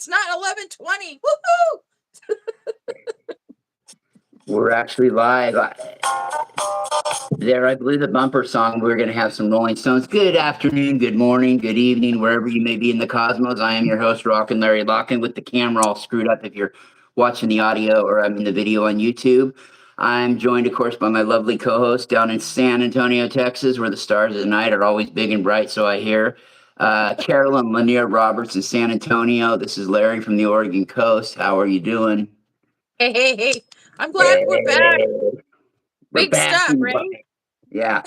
It's not 11:20. Woohoo! We're actually live. There, I believe the bumper song, we're going to have some Rolling Stones. Good afternoon, good morning, good evening, wherever you may be in the cosmos. I am your host, Carolyn and Larry, Locken, with the camera all screwed up if you're watching the audio or I'm in the video on YouTube. I'm joined, of course, by my lovely co-host down in San Antonio, Texas, where the stars of the night are always big and bright, so I hear. Carolyn Lanier Roberts in San Antonio. This is Larry from the Oregon coast. How are you doing? Hey. I'm glad we're back. Big stuff, right? Yeah.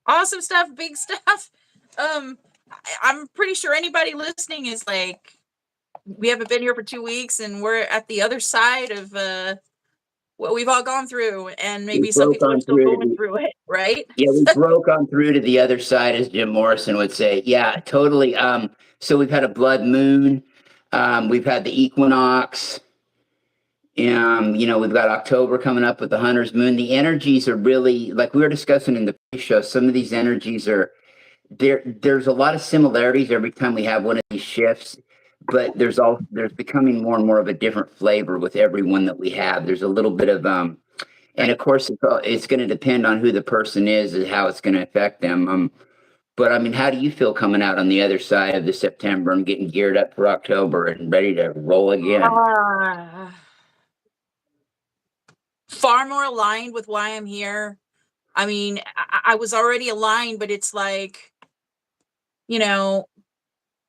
Awesome stuff, big stuff. I'm pretty sure anybody listening is like, we haven't been here for 2 weeks and we're at the other side of what we've all gone through, and maybe some people are still going through it, right? Yeah, we broke on through to the other side, as Jim Morrison would say. Yeah, totally. So we've had a blood moon. We've had the equinox. We've got October coming up with the hunter's moon. The energies are really, like we were discussing in the pre-show, some of these energies are there's a lot of similarities every time we have one of these shifts, but there's becoming more and more of a different flavor with every one that we have. There's a little bit of and of course it's going to depend on who the person is and how it's going to affect them. But I mean, how do you feel coming out on the other side of the September and getting geared up for October and ready to roll again? Far more aligned with why I'm here. I mean, I was already aligned, but it's like,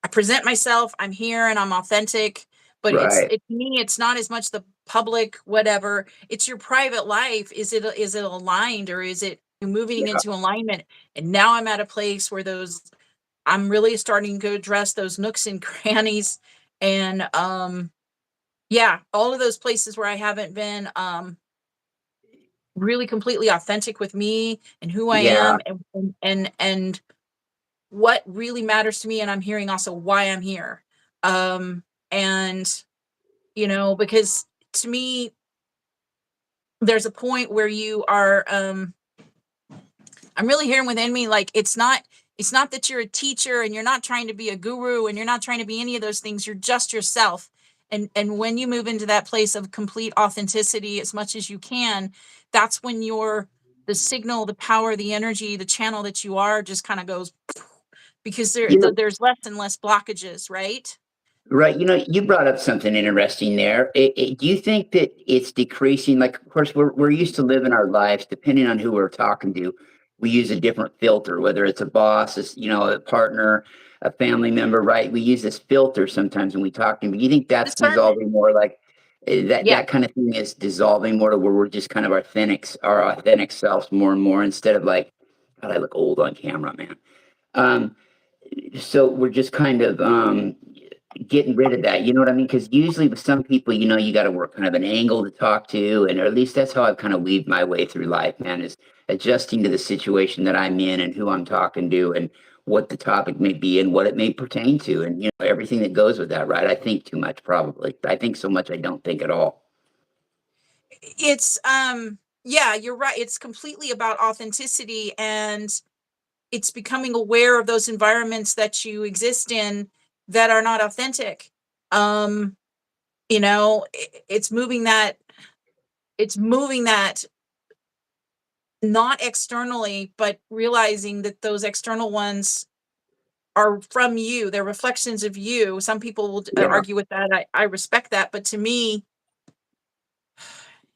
I present myself, I'm here and I'm authentic, but right. to me, it's not as much the public, whatever. It's your private life. Is it aligned, or is it moving into alignment? And now I'm at a place where I'm really starting to address those nooks and crannies, and all of those places where I haven't been really completely authentic with me and who I am, and what really matters to me. And I'm hearing also why I'm here. Because to me, there's a point where you are, I'm really hearing within me, like, it's not that you're a teacher and you're not trying to be a guru and you're not trying to be any of those things. You're just yourself. And when you move into that place of complete authenticity as much as you can, that's when the signal, the power, the energy, the channel that you are just kind of goes, because there's less and less blockages, right? Right. You brought up something interesting there. Do you think that it's decreasing? Like, of course, we're used to living our lives, depending on who we're talking to. We use a different filter, whether it's a boss, a partner, a family member, right? We use this filter sometimes when we talk to them. Do you think that's dissolving more, like that kind of thing is dissolving more to where we're just kind of our authentic selves more and more, instead of like, God, I look old on camera, man. So we're just kind of getting rid of that, you know what I mean? Because usually with some people, you got to work kind of an angle to talk to, and or at least that's how I've kind of weaved my way through life, man, is adjusting to the situation that I'm in and who I'm talking to and what the topic may be and what it may pertain to, and everything that goes with that, right? I think too much, probably. I think so much I don't think at all. It's you're right. It's completely about authenticity, and it's becoming aware of those environments that you exist in that are not authentic. It's moving that not externally, but realizing that those external ones are from you. They're reflections of you. Some people will argue with that. I respect that. But to me,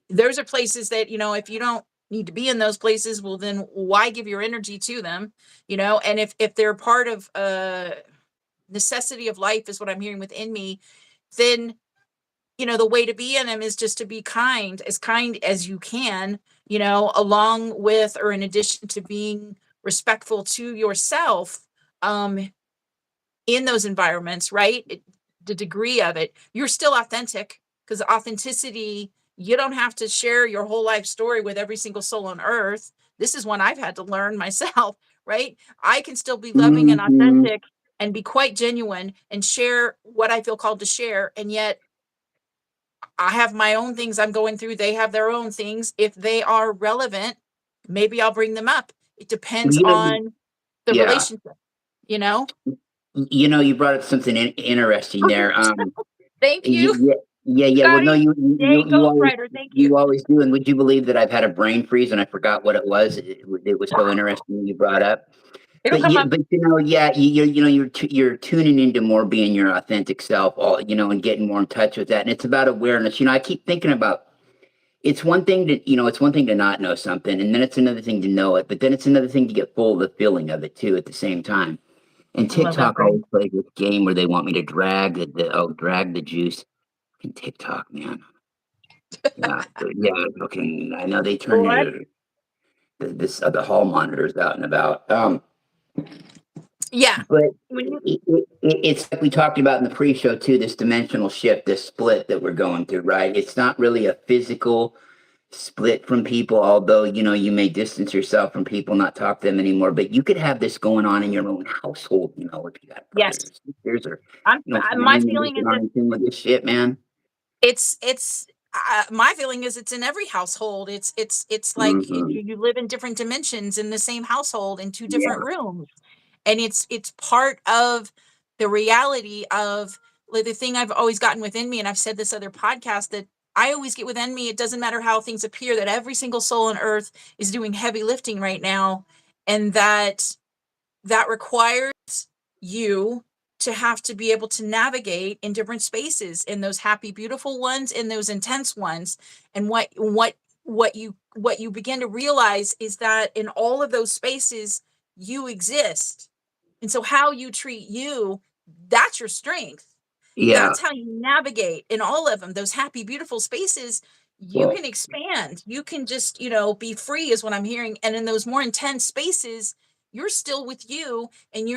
those are places that, if you don't need to be in those places, well, then why give your energy to them? And if they're part of necessity of life, is what I'm hearing within me, then the way to be in them is just to be kind as you can, along with, or in addition to being respectful to yourself in those environments, right? The degree of it, you're still authentic, because authenticity, you don't have to share your whole life story with every single soul on earth. This is one I've had to learn myself, right? I can still be loving and authentic and be quite genuine and share what I feel called to share. And yet I have my own things I'm going through. They have their own things. If they are relevant, maybe I'll bring them up. It depends on the relationship, You know, you brought up something interesting there. Thank you, Yeah, yeah, yeah. Well, no, Scotty. Yay, Ghostwriter. Thank you. you always do. And would you believe that I've had a brain freeze and I forgot what it was? It was so interesting when you brought up. It'll come up. But you know, yeah, you know, you're tuning into more being your authentic self, all you know, and getting more in touch with that. And it's about awareness. You know, I keep thinking about. It's one thing to, you know, it's one thing to not know something, and then it's another thing to know it. But then it's another thing to get full of the feeling of it too at the same time. And I love that TikTok phrase. always plays this game where they want me to drag drag the juice. Fucking TikTok, man. Yeah, yeah. Fucking, I know they turn What? the hall monitors out and about. Yeah. But When you, it's like we talked about in the pre-show too. This dimensional shift, this split that we're going through, right? It's not really a physical split from people, although you know you may distance yourself from people, not talk to them anymore. But you could have this going on in your own household. You know, if you got brothers yes, or sisters or you know my family members feeling that is that aren't in tune with this shit, man. it's my feeling is it's in every household. It's like Hmm. you live in different dimensions in the same household in two different Yeah, rooms, and it's part of the reality of, like, the thing I've always gotten within me, and I've said this other podcast, that I always get within me. It doesn't matter how things appear, that every single soul on earth is doing heavy lifting right now, and that requires you to have to be able to navigate in different spaces, in those happy beautiful ones, in those intense ones. And what you begin to realize is that in all of those spaces you exist, and so how you treat you, that's your strength. yeah. That's how you navigate in all of them, those happy beautiful spaces. You Well, can expand, you can just, be free is what I'm hearing. And in those more intense spaces, you're still with you, and yeah.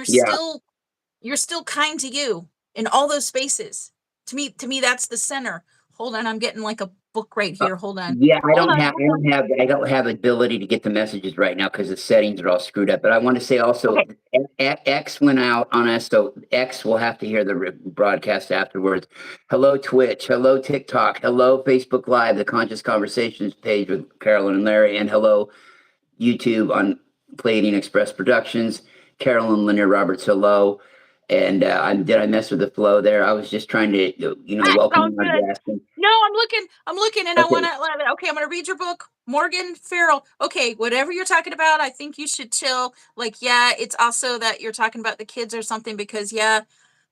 you're still kind to you in all those spaces. To me that's the center. Hold on, I'm getting like a book right Uh, here. Hold on. yeah, Hold on. I don't have, ability to get the messages right now because the settings are all screwed up. But I want to say also, Okay. X went out on us, so X will have to hear the broadcast afterwards. Hello, Twitch. Hello, TikTok. Hello, Facebook Live, the Conscious Conversations page with Carolyn and Larry, and hello, YouTube on Pleiadian Express Productions. Carolyn Lanier Roberts. Hello. And did I mess with the flow there? I was just trying to, you know, welcome Sounds our good. guests. No, I'm looking, and I want Okay. to. Okay, I'm gonna read your book, Morgan Farrell. Okay, whatever you're talking about, I think you should chill. Like, yeah, it's also that you're talking about the kids or something, because yeah,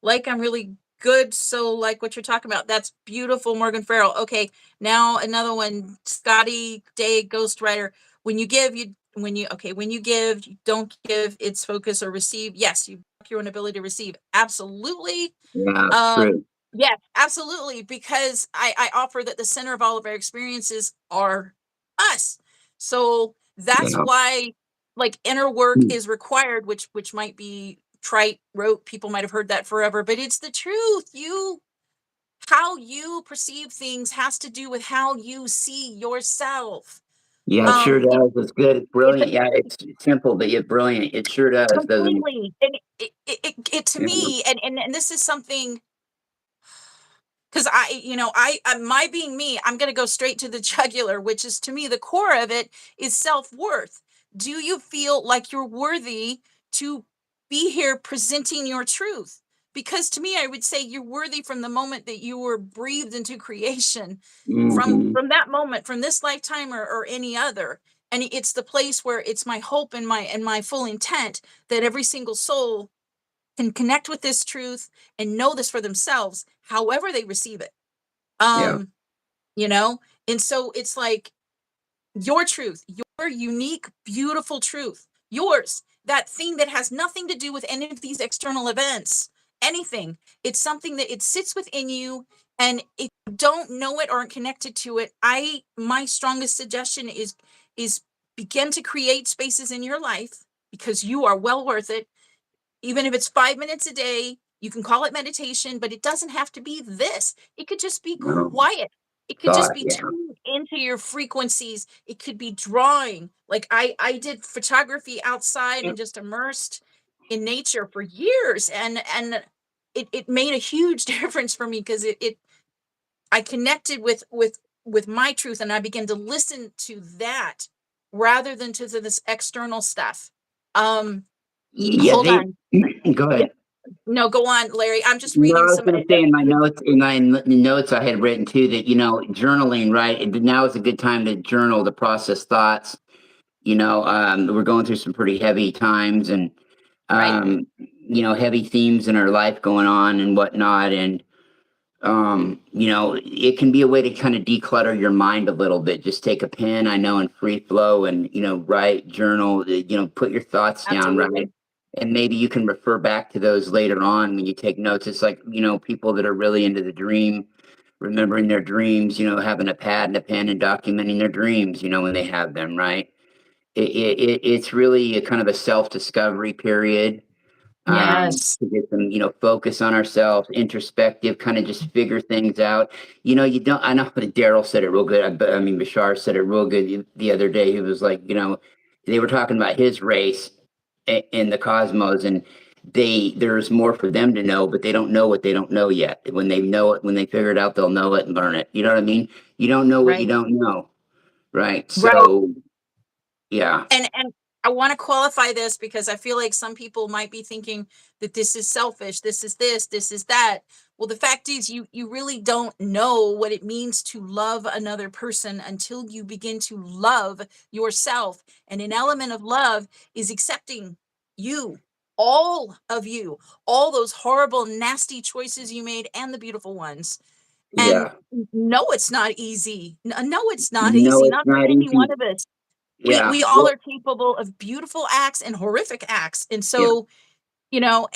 like, I'm really good. So, like, what you're talking about, that's beautiful, Morgan Farrell. Okay, now another one, Scotty Day, Ghostwriter. When you give, when you give, you don't give. It's focus or receive. Yes, you block your own ability to receive. Absolutely. Yeah, Um, true. yes, absolutely, because I offer that the center of all of our experiences are us. So that's Yeah. why, like, inner work Mm. is required, which might be trite, rote. People might have heard that forever, but it's the truth. How you perceive things has to do with how you see yourself. Yeah, it sure Um, it, does. It's good. It's it's brilliant. Yeah, it's simple, but yet brilliant. It sure does, doesn't it? completely, and it to Yeah. me, and this is something, because I my being me, I'm going to go straight to the jugular, which is, to me, the core of it is self-worth. Do you feel like you're worthy to be here presenting your truth? Because to me, I would say you're worthy from the moment that you were breathed into creation, Hmm. from that moment, from this lifetime, or any other. And it's the place where it's my hope and my full intent that every single soul can connect with this truth and know this for themselves, however they receive it. Yeah. Um, you know, and so it's like your truth, your unique, beautiful truth, yours, that thing that has nothing to do with any of these external events, anything. It's something that it sits within you. And if you don't know it or aren't connected to it, my strongest suggestion is begin to create spaces in your life, because you are well worth it. Even if it's 5 minutes a day, you can call it meditation, but it doesn't have to be this. It could just be No, quiet. It could just thought. be Yeah. tuned into your frequencies. It could be drawing. Like, I did photography outside and just immersed in nature for years. And it made a huge difference for me, because I connected with my truth, and I began to listen to that rather than to this external stuff. Yeah. Hold They on. go Yeah. ahead. No, go on, Larry. I'm just No, I reading was some. going to say in my notes I had written too that journaling, right? Now is a good time to journal, to process thoughts. We're going through some pretty heavy times, and Right. heavy themes in our life going on and whatnot, and it can be a way to kind of declutter your mind a little bit. Just take a pen, I know, and free flow, and write, journal, put your thoughts down, right? Absolutely. And maybe you can refer back to those later on when you take notes. It's like, people that are really into the dream, remembering their dreams, having a pad and a pen and documenting their dreams, when they have them, right? It's really a kind of a self-discovery period, Yes. to get some, focus on ourselves, introspective, kind of just figure things out. You don't, I know that Daryl said it real good. I mean, Bashar said it real good the other day. He was like, they were talking about his race in the cosmos, and there's more for them to know, but they don't know what they don't know yet. When they know it, when they figure it out, they'll know it and learn it. You know what I mean? You don't know what you Right. don't know, right? Right. So, yeah, And I want to qualify this because I feel like some people might be thinking that this is selfish, this is this is that. Well, the fact is you really don't know what it means to love another person until you begin to love yourself. And an element of love is accepting you, all of you, all those horrible, nasty choices you made and the beautiful ones. And yeah. no, it's not easy. No, it's not No, easy, it's not for not any one easy. of us. we Yeah. we all Well, are capable of beautiful acts and horrific acts. And yeah. so, you know,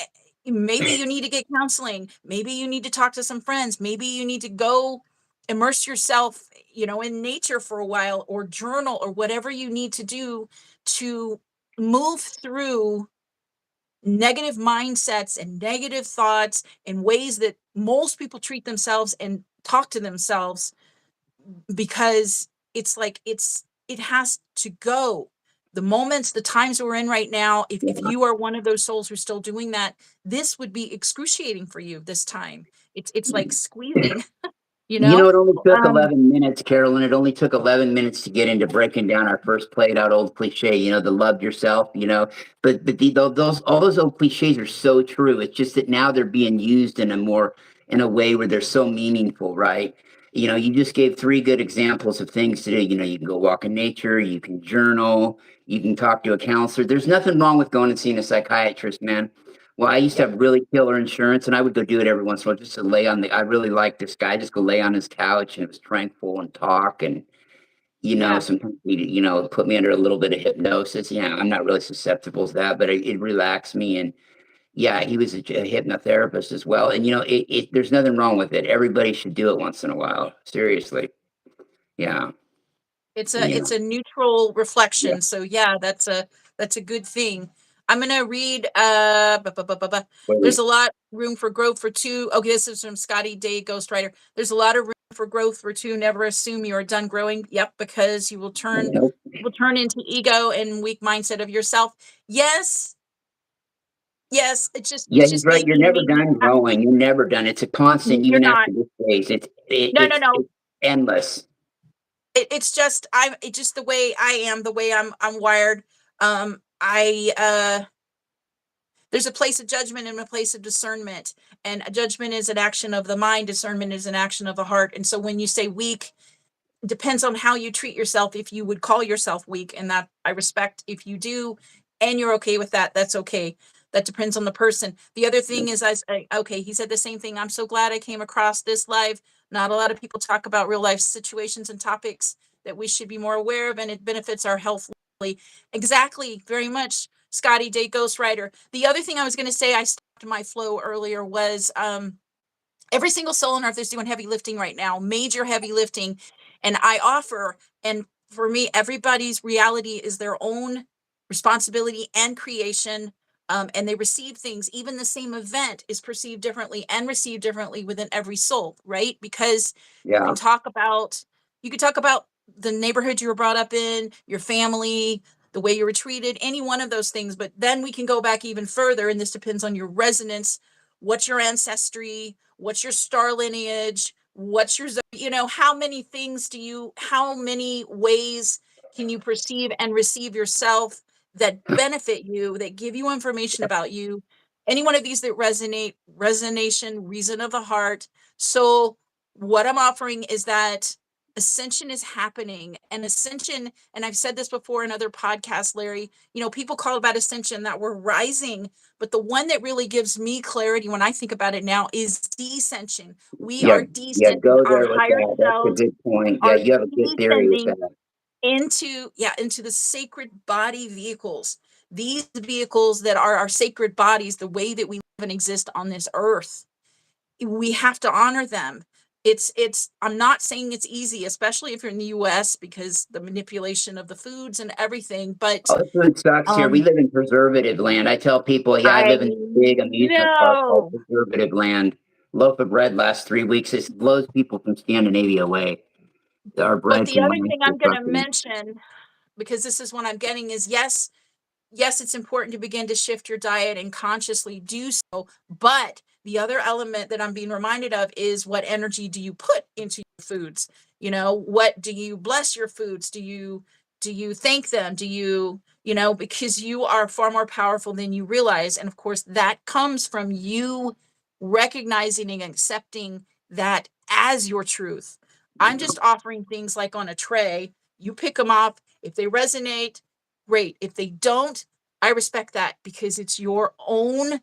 maybe you need to get counseling, maybe you need to talk to some friends, maybe you need to go immerse yourself, in nature for a while, or journal, or whatever you need to do to move through negative mindsets and negative thoughts in ways that most people treat themselves and talk to themselves, because it's like it has to go. The moments, the times we're in right now, if Yeah. you are one of those souls who's still doing that, this would be excruciating for you this time. It's like squeezing, you know. It only took um 11 minutes, Carolyn. It only took 11 minutes to get into breaking down our first played out old cliche, the love yourself, but those, all those old cliches are so true. It's just that now they're being used in a way where they're so meaningful, right? You just gave three good examples of things to do. You can go walk in nature, you can journal, you can talk to a counselor. There's nothing wrong with going and seeing a psychiatrist, man. Well, I used to yep. have really killer insurance, and I would go do it every once in a while just to lay on the. I really liked this guy. Just go lay on his couch, and it was tranquil and talk, and Yeah, sometimes he, put me under a little bit of hypnosis. Yeah, I'm not really susceptible to that, but it relaxed me, and yeah, he was a hypnotherapist as well. And there's nothing wrong with it. Everybody should do it once in a while. Seriously, yeah, it's yeah, a neutral yeah. reflection. So yeah, that's a good thing. I'm gonna read there's Wait, a lot room for growth for two. Okay, this is from Scotty Day Ghostwriter. There's a lot of room for growth for two. Never assume you are done growing. Yep, because nope. you will turn into ego and weak mindset of yourself. Yes, yes, Yeah, it's he's just right. You're never maybe done growing. You're never done. It's a constant, you're even not. after this phase. No, no, no. It's endless. It's just it's just the way I am, the way I'm wired. I There's a place of judgment and a place of discernment, and a judgment is an action of the mind, discernment is an action of the heart. And so when you say weak, depends on how you treat yourself. If you would call yourself weak, and that I respect, if you do and you're okay with that, that's okay. That depends on the person. The other thing is, okay, he said the same thing. I'm so glad I came across this live. Not a lot of people talk about real life situations and topics that we should be more aware of, and it benefits our health. Exactly, very much. Scotty Day Ghostwriter. The other thing I was going to say, I stopped my flow earlier, was every single soul on earth is doing heavy lifting right now, major heavy lifting. And I offer, and for me, everybody's reality is their own responsibility and creation. And they receive things, even the same event is perceived differently and received differently within every soul, right? Because you can Yeah. talk about, you could talk about the neighborhood you were brought up in, your family, the way you were treated, any one of those things. But then we can go back even further, and this depends on your resonance. What's your ancestry? What's your star lineage? What's your, how many things how many ways can you perceive and receive yourself that benefit you, that give you information about you? any one of these that resonate, resonation, reason of the heart. So what I'm offering is that ascension is happening, and ascension, and I've said this before in other podcasts, Larry, people call about ascension that we're rising, but the one that really gives me clarity when I think about it now is descension. We Yeah, are yeah, descending. go Our there with higher that. That's a selves good point. Yeah, are you have a good theory with descending that. into the sacred body vehicles. These vehicles that are our sacred bodies, the way that we live and exist on this earth, we have to honor them. It's I'm not saying it's easy, especially if you're in the US, because the manipulation of the foods and everything, but Oh, the food sucks here. We um live in preservative land. I tell people, yeah, I I live in a big amusement park called know. preservative land. Loaf of bread lasts 3 weeks. It blows people from Scandinavia away. Our But bread's the in other line thing for I'm going to fucking. mention, because this is what I'm getting, is yes, it's important to begin to shift your diet and consciously do so. But the other element that I'm being reminded of is, what energy do you put into your foods? What do you bless your foods? Do you thank them? Because you are far more powerful than you realize. And of course, that comes from you recognizing and accepting that as your truth. I'm just offering things like on a tray. You pick them up. If they resonate, great. If they don't, I respect that, because it's your own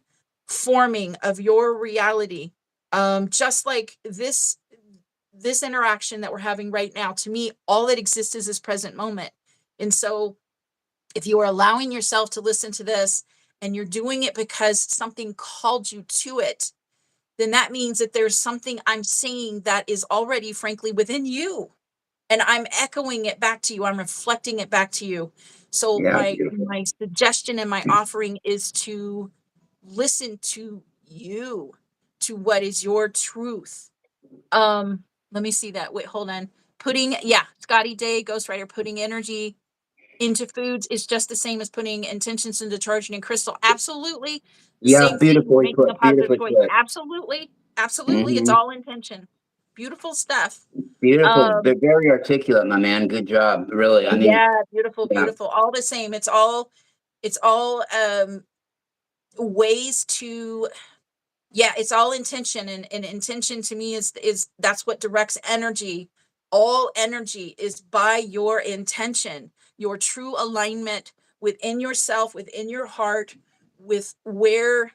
forming of your reality. Just like this interaction that we're having right now, to me, all that exists is this present moment. And so if you are allowing yourself to listen to this, and you're doing it because something called you to it, then that means that there's something I'm seeing that is already, frankly, within you, and I'm echoing it back to you. I'm reflecting it back to you. So Yeah, my beautiful. my suggestion and my offering is to listen to you, to what is your truth. Let me see that. Wait, hold on. Scotty Day, Ghostwriter, putting energy into foods is just the same as putting intentions into charging in crystal. Absolutely. Yeah, Same thing as beautifully making a put. positive Beautifully choice. put. Absolutely. Absolutely. It's Hmm. all intention. Beautiful stuff. Beautiful. Um, Very articulate, my man. Good job. Really. I mean, Yeah, beautiful, yeah. beautiful. All the same. It's all ways to, yeah, it's all intention, and intention to me is that's what directs energy. All energy is by your intention, your true alignment within yourself, within your heart, with where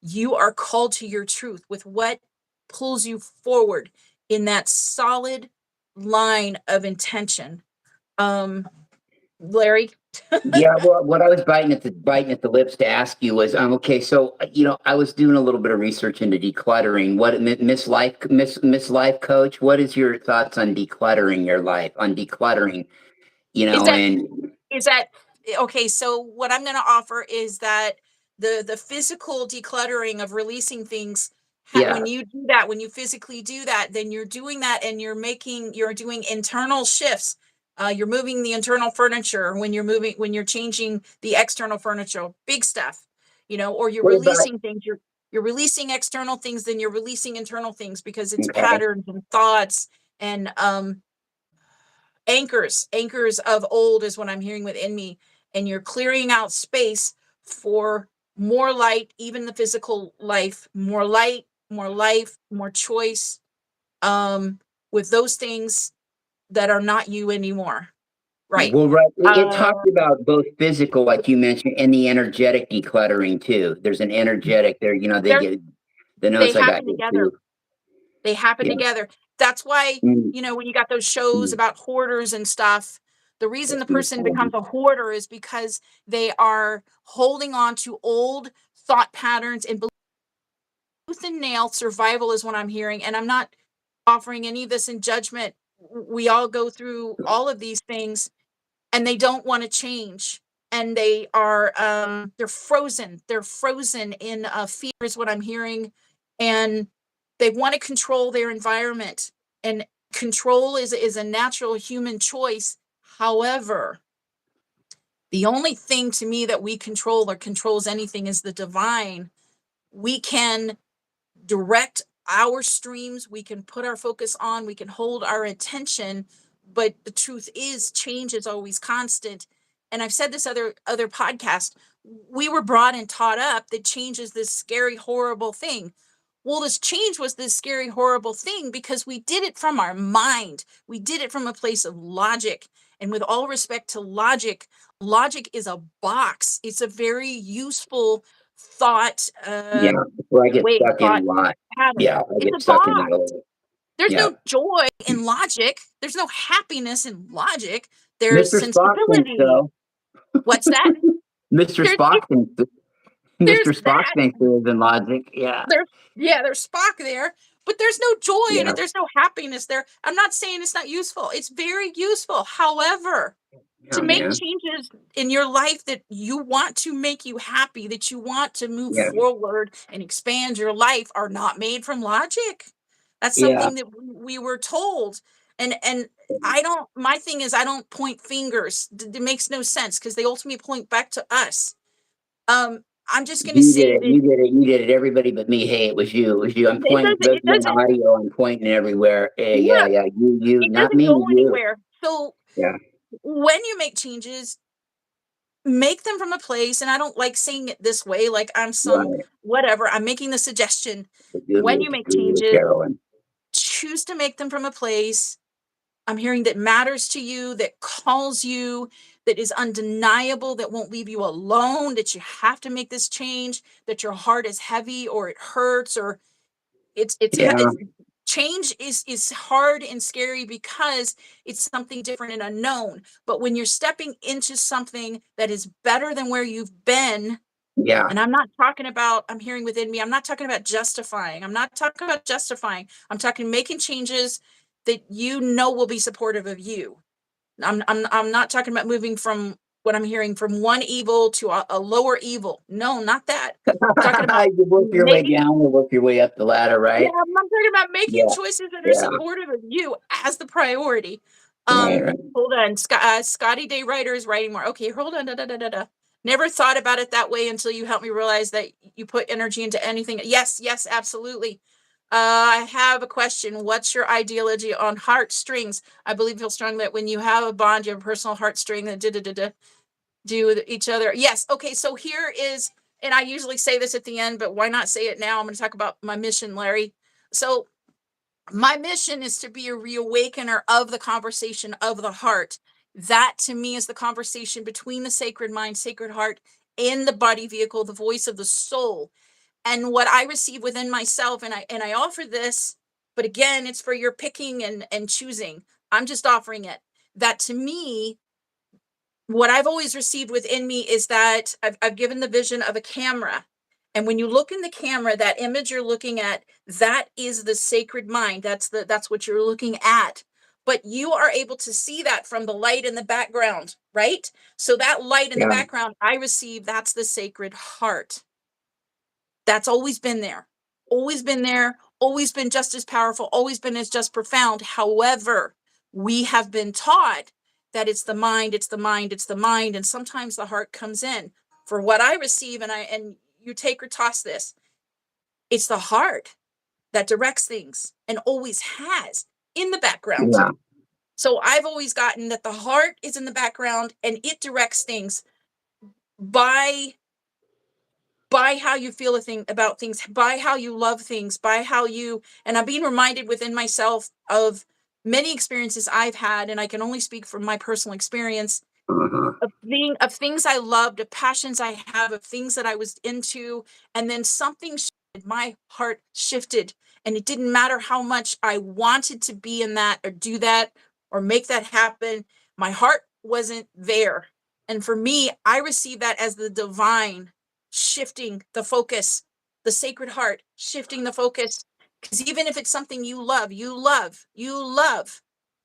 you are called to your truth, with what pulls you forward in that solid line of intention. Larry. Yeah, well, what I was biting at the lips to ask you was, okay, so I was doing a little bit of research into decluttering. What Miss Life Coach? What is your thoughts on decluttering your life? On decluttering, Is that and is that okay? So what I'm going to offer is that the physical decluttering of releasing things. yeah, When you do that, when you physically do that, then you're doing that, and you're doing internal shifts. You're moving the internal furniture when you're changing the external furniture, big stuff, or you're what about? releasing things. You're releasing external things, then you're releasing internal things, because it's Okay, patterns and thoughts and anchors of old is what I'm hearing within me. And you're clearing out space for more light, even the physical life, more light, more life, more choice, with those things that are not you anymore. Right. well, right. It Uh, talked about both physical, like you mentioned, and the energetic decluttering too. There's an energetic there. They they're, get the they notes I got happen here together. too. They happen Yeah. together. That's why, Mm, when you got those shows mm, about hoarders and stuff, the reason that's the person beautiful. becomes a hoarder is because they are holding on to old thought patterns and tooth and nail survival is what I'm hearing. And I'm not offering any of this in judgment. We all go through all of these things, and they don't want to change. And they're frozen in fear is what I'm hearing. And they want to control their environment. And control is a natural human choice. However, the only thing to me that we control or controls anything is the divine. We can direct our streams, we can put our focus on, we can hold our attention, but the truth is change is always constant. and I've said this other podcast, we were brought and taught up that change is this scary, horrible thing. Well, this change was this scary, horrible thing because we did it from our mind. We did it from a place of logic. And with all respect to logic, logic is a box. It's a very useful thought Yeah, before I get way, stuck in thought a lot. pattern. Yeah, I It's get a stuck in that box. a lot. There's Yeah. no joy in logic. There's no happiness in logic. There's Mr. Spock thinks sensibility. so. What's that? Mr. There's Spock thinks there's Mr. Spock that. thinks there is in logic. Yeah. There's Spock there, but there's no joy in Yeah. it. There's no happiness there. I'm not saying it's not useful. It's very useful. However, to Yeah, make man. changes in your life that you want to make you happy, that you want to move Yeah. forward and expand your life, are not made from logic. That's Yeah. something that we were told. And I don't, my thing is, I don't point fingers. It makes no sense because they ultimately point back to us. I'm just going to You did say it. that You did it. You did it. Everybody but me. Hey, it was you. It was you. I'm pointing. it You're in the doesn't, audio. I'm pointing everywhere. yeah, Yeah. You. it Not doesn't me. go You. anywhere. So Yeah. when you make changes, make them from a place, and I don't like saying it this way, like I'm some Right. whatever. I'm making the suggestion. The When guru, you the make guru, changes, Carolyn. choose to make them from a place, I'm hearing, that matters to you, that calls you, that is undeniable, that won't leave you alone, that you have to make this change, that your heart is heavy or it hurts, or Yeah. it's change is hard and scary because it's something different and unknown. But when you're stepping into something that is better than where you've been, Yeah. and I'm not talking about, I'm hearing within me, I'm not talking about justifying. I'm not talking about justifying. I'm talking making changes that you know will be supportive of you. I'm not talking about moving from, what I'm hearing, from one evil to a lower evil. No, not that. I'm talking about You work your way making, down or work your way up the ladder, yeah, right? I'm talking about making Yeah. choices that are Yeah. supportive of you as the priority. Right. Right. Hold on. Scotty Day Writer is writing more. Okay, hold on. Da, da, da, da, da. Never thought about it that way until you helped me realize that you put energy into anything. Yes, absolutely. I have a question. What's your ideology on heartstrings? I believe feel strongly that when you have a bond, you have a personal heartstring that do with each other. Yes. Okay. So here is, and I usually say this at the end, but why not say it now? I'm going to talk about my mission, Larry. So my mission is to be a reawakener of the conversation of the heart. That to me is the conversation between the sacred mind, sacred heart, and the body vehicle, the voice of the soul. And what I receive within myself, and I offer this, but again, it's for your picking and choosing. I'm just offering it. That to me, what I've always received within me is that I've given the vision of a camera. And when you look in the camera, that image you're looking at, that is the sacred mind. That's what you're looking at. But you are able to see that from the light in the background, right? So that light in the Yeah. background I receive, that's the sacred heart. That's always been there, always been just as powerful, always been as just profound. However, we have been taught that it's the mind, it's the mind, it's the mind, and sometimes the heart comes in. For what I receive, and you take or toss this, it's the heart that directs things and always has in the background. Yeah. So I've always gotten that the heart is in the background and it directs things by how you feel a thing about things, by how you love things, by how you, and I'm being reminded within myself of many experiences I've had, and I can only speak from my personal experience Uh-huh. of things I loved, of passions I have, of things that I was into, and then something shifted, my heart shifted, and it didn't matter how much I wanted to be in that or do that or make that happen, my heart wasn't there. And for me, I receive that as the divine shifting the focus, the sacred heart shifting the focus. Because even if it's something you love,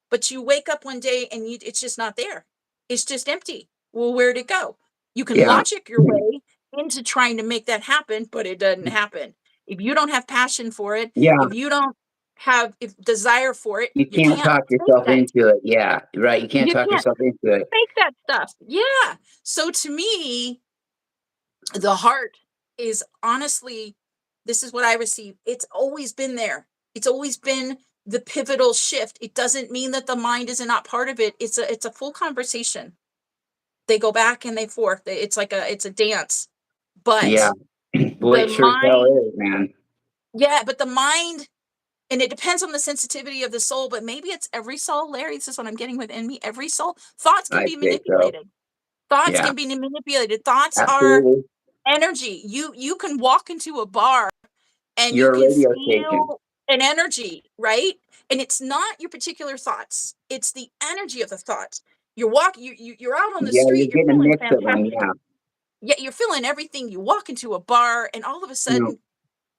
but you wake up one day and it's just not there. It's just empty. Well, where'd it go? You can Yeah. logic your way into trying to make that happen, but it doesn't happen. If you don't have passion for it, Yeah. if you don't have desire for it, You you can't can't talk fake yourself that. into it. Yeah. Right. You can't You talk can't yourself into it. fake that stuff. Yeah. So to me, the heart is honestly, this is what I receive. It's always been there. It's always been the pivotal shift. It doesn't mean that the mind is not part of it. It's a full conversation. they go back and they forth. It's like it's a dance. But Yeah. Boy, the it sure as hell mind, is, man. yeah, but the mind, and it depends on the sensitivity of the soul, but maybe it's every soul, Larry. This is what I'm getting within me. Every soul. Thoughts can I'd be say so. manipulated. Thoughts Yeah, can be manipulated. Thoughts are absolutely. energy. You can walk into a bar and you You're a can radio station. feel an energy, right? And it's not your particular thoughts. It's the energy of the thoughts. You're walking, you're out on the Yeah, you're street, you're getting a feeling mix of them. fantastic. Yeah. Yet you're feeling everything. You walk into a bar and all of a You know, sudden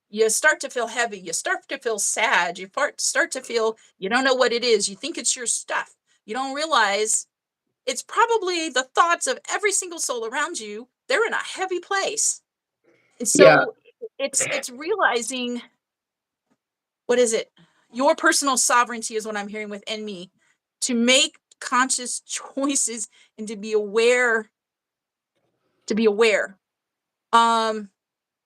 you start to feel heavy. You start to feel sad. You start to feel, you don't know what it is. You think it's your stuff. You don't realize it's probably the thoughts of every single soul around you. They're in a heavy place. And yeah. so it's realizing, what is it? Your personal sovereignty is what I'm hearing within me, to make conscious choices and to be aware, to be aware.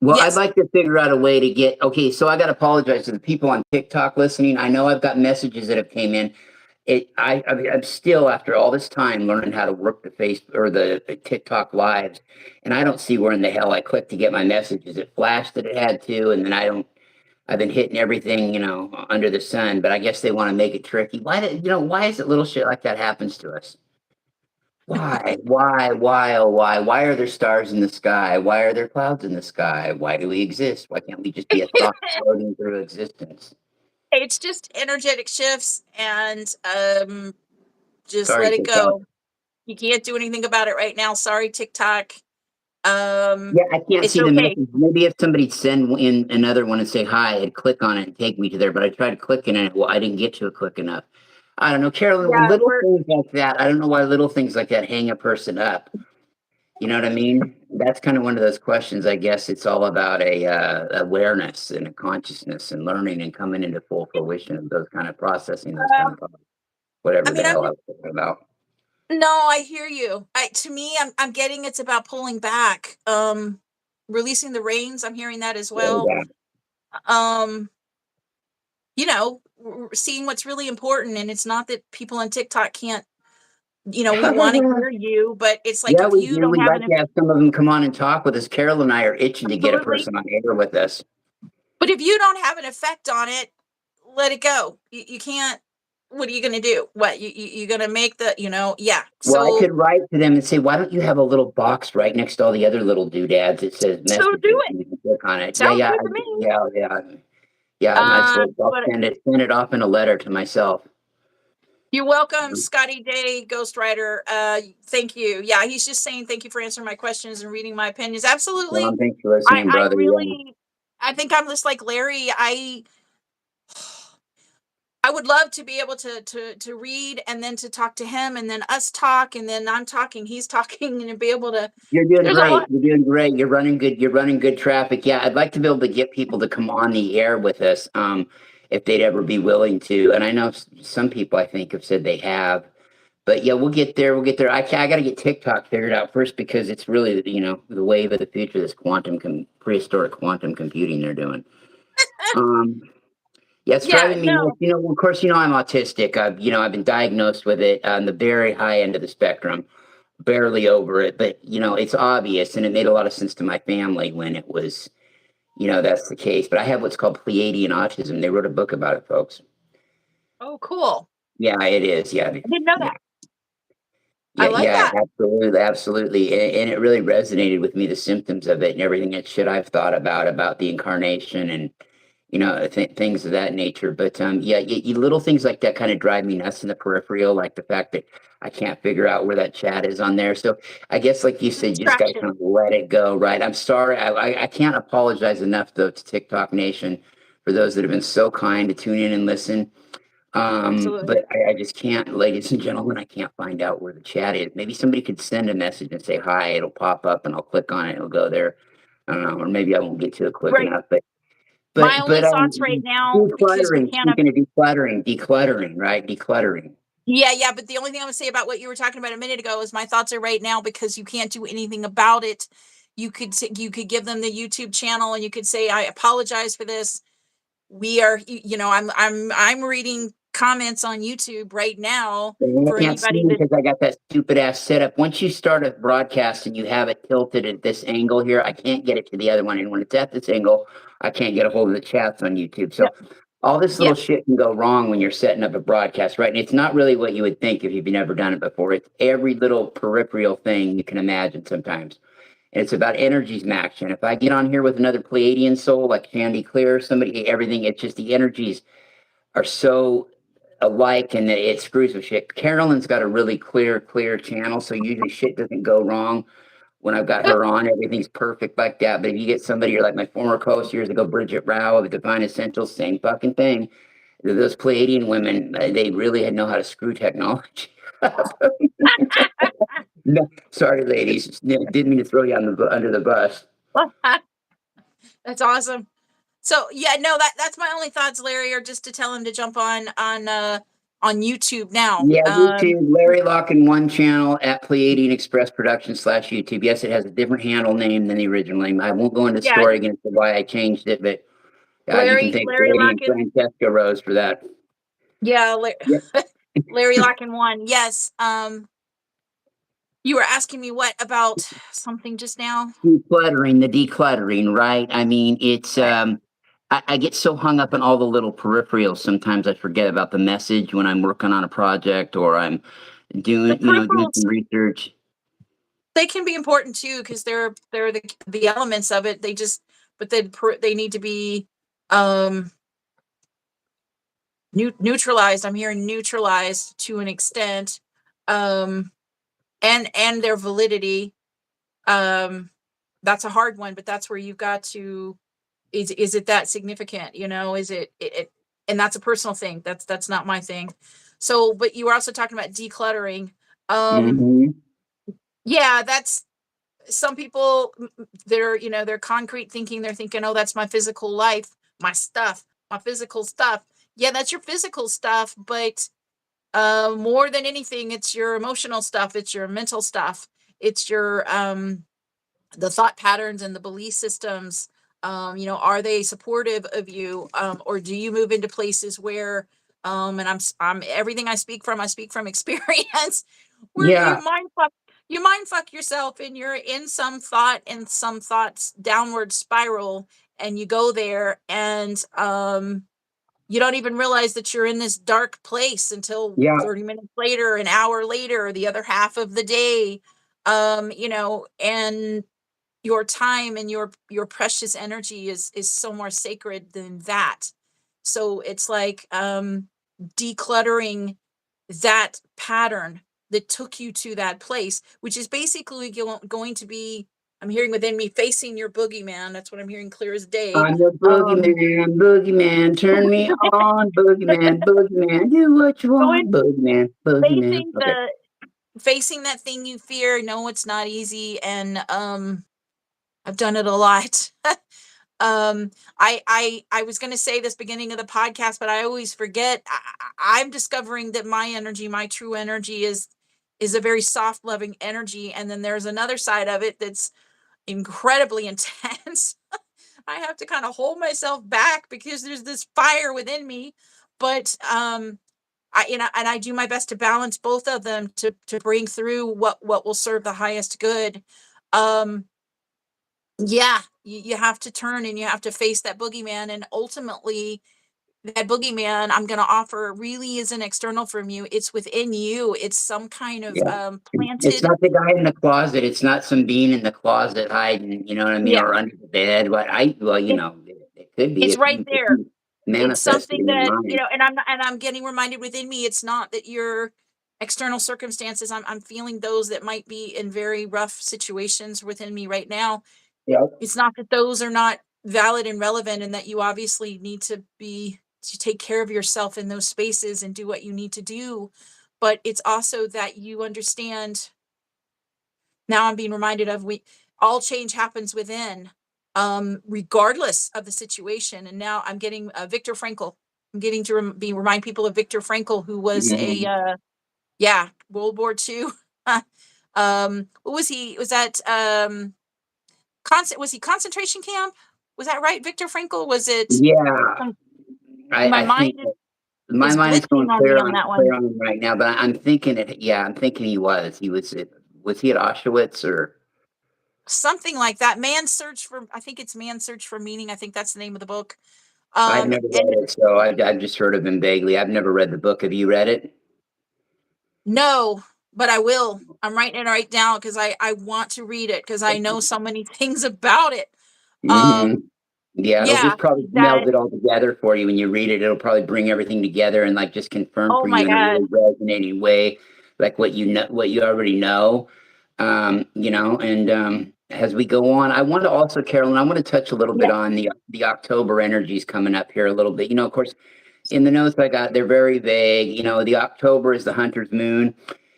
Well, I'd Yes. like to figure out a way to get, okay, so I got to apologize to the people on TikTok listening. I know I've got messages that have came in. I'm still, after all this time, learning how to work the face or the TikTok lives, and I don't see where in the hell I clicked to get my messages. It flashed that it had to, and then I've been hitting everything, under the sun, but I guess they want to make it tricky. Why is it little shit like that happens to us? Why are there stars in the sky? Why are there clouds in the sky? Why do we exist? Why can't we just be a thought floating through existence? It's just energetic shifts, and just Sorry, let it TikTok. go. You can't do anything about it right now. Sorry, TikTok. Yeah, I can't It's see the okay. message. Maybe if somebody send in another one and say hi, I'd click on it and take me to there. But I tried clicking it. Well, I didn't get to it quick enough. I don't know, Carolyn. Yeah, Little things like that. I don't know why little things like that hang a person up. You know what I mean? That's kind of one of those questions. I guess it's all about a awareness and a consciousness and learning and coming into full fruition of those kind of processing those kind of thoughts, I whatever the mean, hell I was talking about. no, I hear you. To me, I'm getting it's about pulling back, releasing the reins. I'm hearing that as well. Yeah, Um, seeing what's really important, and it's not that people on TikTok can't. We want to hear you, but it's like yeah, if we you do. don't We'd have like an to have some of them come on and talk with us. Carol and I are itching to get a absolutely, person on air with us. but if you don't have an effect on it, let it go. You can't. What are you going to do? What you're going to make the yeah. Well, I So could write to them and say, why don't you have a little box right next to all the other little doodads that says do messages it. and you can click on it? Yeah, Sounds yeah, good to me. yeah. I said, I'll But send it off in a letter to myself. you're welcome, Scotty Day, Ghostwriter. Thank you. Yeah, he's just saying thank you for answering my questions and reading my opinions. Absolutely. Thanks for listening, I brother. Yeah. really, I think I'm just like Larry. I would love to be able to read and then to talk to him and then us talk and then I'm talking, he's talking, and to be able to. You're doing There's a great. lot. You're doing great. You're running good. You're running good traffic. Yeah, I'd like to be able to get people to come on the air with us, if they'd ever be willing to. And I know some people I think have said they have, but yeah, we'll get there. We'll get there. I got to get TikTok figured out first because it's really the wave of the future. This prehistoric quantum computing they're doing. Um, yeah, it's Yeah, driving me nuts. no, Of course, I'm autistic. I've been diagnosed with it on the very high end of the spectrum, barely over it, but it's obvious, and it made a lot of sense to my family when it was, that's the case. But I have what's called pleiadian autism. They wrote a book about it, folks. oh, cool. Yeah, it is. Yeah, I didn't know yeah, that. I yeah, like yeah, that. absolutely, absolutely, and it really resonated with me, the symptoms of it and everything that shit I've thought about the incarnation and things of that nature. But yeah, little things like that kind of drive me nuts in the peripheral, like the fact that I can't figure out where that chat is on there. So I guess, like you said, you just got to kind Distraction. of let it go, right? I'm sorry, I can't apologize enough though to TikTok Nation for those that have been so kind to tune in and listen. Absolutely. But I just can't, ladies and gentlemen, I can't find out where the chat is. Maybe somebody could send a message and say hi. It'll pop up, and I'll click on it. It'll go there. I don't know, or maybe I won't get to it quick Right. enough. But My but only but thoughts right now, because we decluttering. can't have. Speaking of decluttering, right? Decluttering. Yeah, yeah, but the only thing I would say about what you were talking about a minute ago is my thoughts are right now, because you can't do anything about it. You could give them the YouTube channel and you could say, I apologize for this. We are, I'm reading comments on YouTube right now I for can't see anybody you that. because I got that stupid ass setup. Once you start a broadcast and you have it tilted at this angle here, I can't get it to the other one. And when it's at this angle, I can't get a hold of the chats on YouTube. So all this Yeah. little shit can go wrong when you're setting up a broadcast, right? And it's not really what you would think if you've never done it before. It's every little peripheral thing you can imagine sometimes. And it's about energies match. And if I get on here with another Pleiadian soul like Candy Clear, somebody, everything, it's just the energies are so alike and it screws with shit. Carolyn's got a really clear channel, so usually shit doesn't go wrong when I've got her on. Everything's perfect like that. But if you get somebody like my former co-host years ago, Bridget Rao of Divine Essentials, same fucking thing. Those Pleiadian women, they really know how to screw technology. No, sorry, ladies. Didn't mean to throw you under the bus. That's awesome. So yeah, no, that's my only thoughts, Larry, are just to tell him to jump on YouTube now. Yeah, YouTube, Larry Locken one channel at Pleiadian Express Productions /YouTube. Yes, it has a different handle name than the original name. I won't go into Yeah. story again for why I changed it, but you can thank Larry Pleiadian Locken. Francesca Rose for that. Yeah, Yep. Larry Locken one. Yes. You were asking me what about something just now? The decluttering, right? I mean, it's Right. I get so hung up in all the little peripherals. Sometimes I forget about the message when I'm working on a project or I'm The doing peripherals, some research. they can be important too because they're the elements of it. But they need to be um neutralized. I'm hearing neutralized to an extent, and their validity. That's a hard one, but that's where you've got to. Is it that significant? Is it? And that's a personal thing. That's not my thing. So, but you were also talking about decluttering. Mm-hmm. Yeah, that's some people. They're concrete thinking. They're thinking, oh, that's my physical life, my stuff, my physical stuff. Yeah, that's your physical stuff, but more than anything, it's your emotional stuff, it's your mental stuff, it's your the thought patterns and the belief systems. Are they supportive of you, or do you move into places where and I'm everything I speak from experience, where Yeah. you mind fuck yourself and you're in some thought and some thoughts downward spiral, and you go there and you don't even realize that you're in this dark place until Yeah. 30 minutes later, an hour later, the other half of the day. And your time and your precious energy is so more sacred than that. So it's like decluttering that pattern that took you to that place, which is basically going to be, I'm hearing within me, facing your boogeyman. That's what I'm hearing clear as day. I'm the boogeyman, turn me on, boogeyman, do what you Going want, boogeyman. facing Okay. facing that thing you fear. No, it's not easy, and I've done it a lot. I was going to say this beginning of the podcast, but I always forget. I'm discovering that my energy, my true energy, is a very soft, loving energy, and then there's another side of it that's incredibly intense. I have to kind of hold myself back because there's this fire within me, but I do my best to balance both of them to bring through what will serve the highest good. Um, yeah, you have to turn and you have to face that boogeyman, and ultimately that boogeyman I'm going to offer really isn't external from you. It's within you. It's some kind of Yeah. It's planted. not the guy in the closet. It's not some bean in the closet hiding, you know what I mean, Yeah, or under the bed. it, It could be it's if right if there. you It's manifest it something in your that, mind. and I'm getting reminded within me, it's not that your external circumstances, I'm feeling those that might be in very rough situations within me right now. Yep. It's not that those are not valid and relevant, and that you obviously need to take care of yourself in those spaces and do what you need to do, but it's also that you understand. Now I'm being reminded of, we all change happens within, regardless of the situation. And now I'm getting Viktor Frankl. I'm getting to remind people of Viktor Frankl, who was a Mhm. World War II. What was he? Was that was he concentration camp? Was that right? Viktor Frankl? Was it? Yeah, um, I My I think mind. that. My It's mind is going glitching on me on that clear one. on him right now, but I'm thinking it. Yeah, I'm thinking he was. Was he at Auschwitz or? Something like that. Man's Search for, I think it's Man's Search for Meaning. I think that's the name of the book. I've never And read it, so I've just heard of him vaguely. I've never read the book. Have you read it? no, but I will. I'm writing it right now because I want to read it because I know so many things about it. Hmm. Um, Yeah, it'll yeah, just probably that, meld it all together for you when you read it. It'll probably bring everything together and like just confirm oh for my you in a God. really resonating way, like what you know, what you already know. And as we go on, I want to also, Carolyn, I want to touch a little Yeah. bit on the October energies coming up here a little bit. Of course, in the notes I got, they're very vague. The October is the hunter's moon.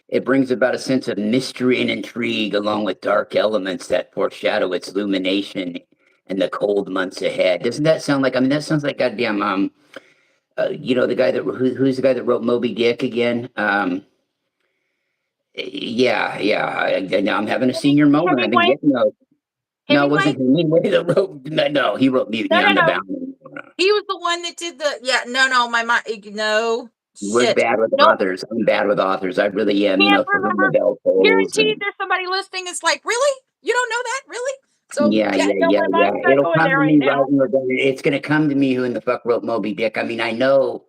It brings about a sense of mystery and intrigue, along with dark elements that foreshadow its illumination and the cold months ahead. Doesn't that sound like? I mean, that sounds like goddamn. The guy who's the guy that wrote Moby Dick again? Yeah. Now I'm having a senior moment. I've been Hemingway? getting those. No, it Hemingway? wasn't Hemingway that wrote. No, he wrote No, Mutiny no, on the no. Bounty. He was the one that did the, yeah, no, my mind, no, We're shit. bad with Nope. authors. I'm bad with authors. I really am. Can't For when the remember. bell tolls Guaranteed and there's somebody listening. It's like, really? You don't know that? Really? So yeah, no, my yeah. mind's not It'll going come there to right me right now. when we're done. It's gonna come to me who in the fuck wrote Moby Dick. I mean, I know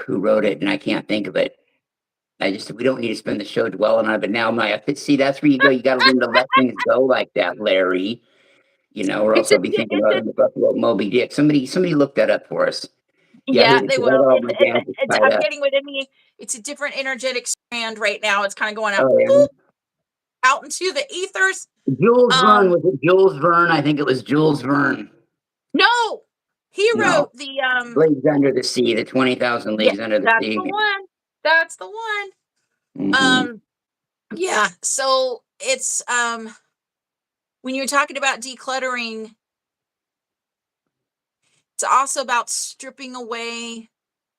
who wrote it, and I can't think of it. We don't need to spend the show dwelling on it. But now see, that's where you go. You got to learn to let things go like that, Larry. Or It's else a, I'll be thinking it's about a, who the fuck wrote Moby Dick. Somebody look that up for us. Yeah, yeah, they because I will. got all my gadgets tied I'm up. getting with me. It's a different energetic strand right now. It's kind of going out, Oh yeah, boop, out into the ethers. Jules Verne, Um, was it Jules Verne? I think it was Jules Verne. no, he No, wrote the, Leagues Under the Sea, the 20,000 yeah, Leagues Under the that's the Sea. one. That's the one. Hmm. Um, yeah. So it's, when you're talking about decluttering, it's also about stripping away.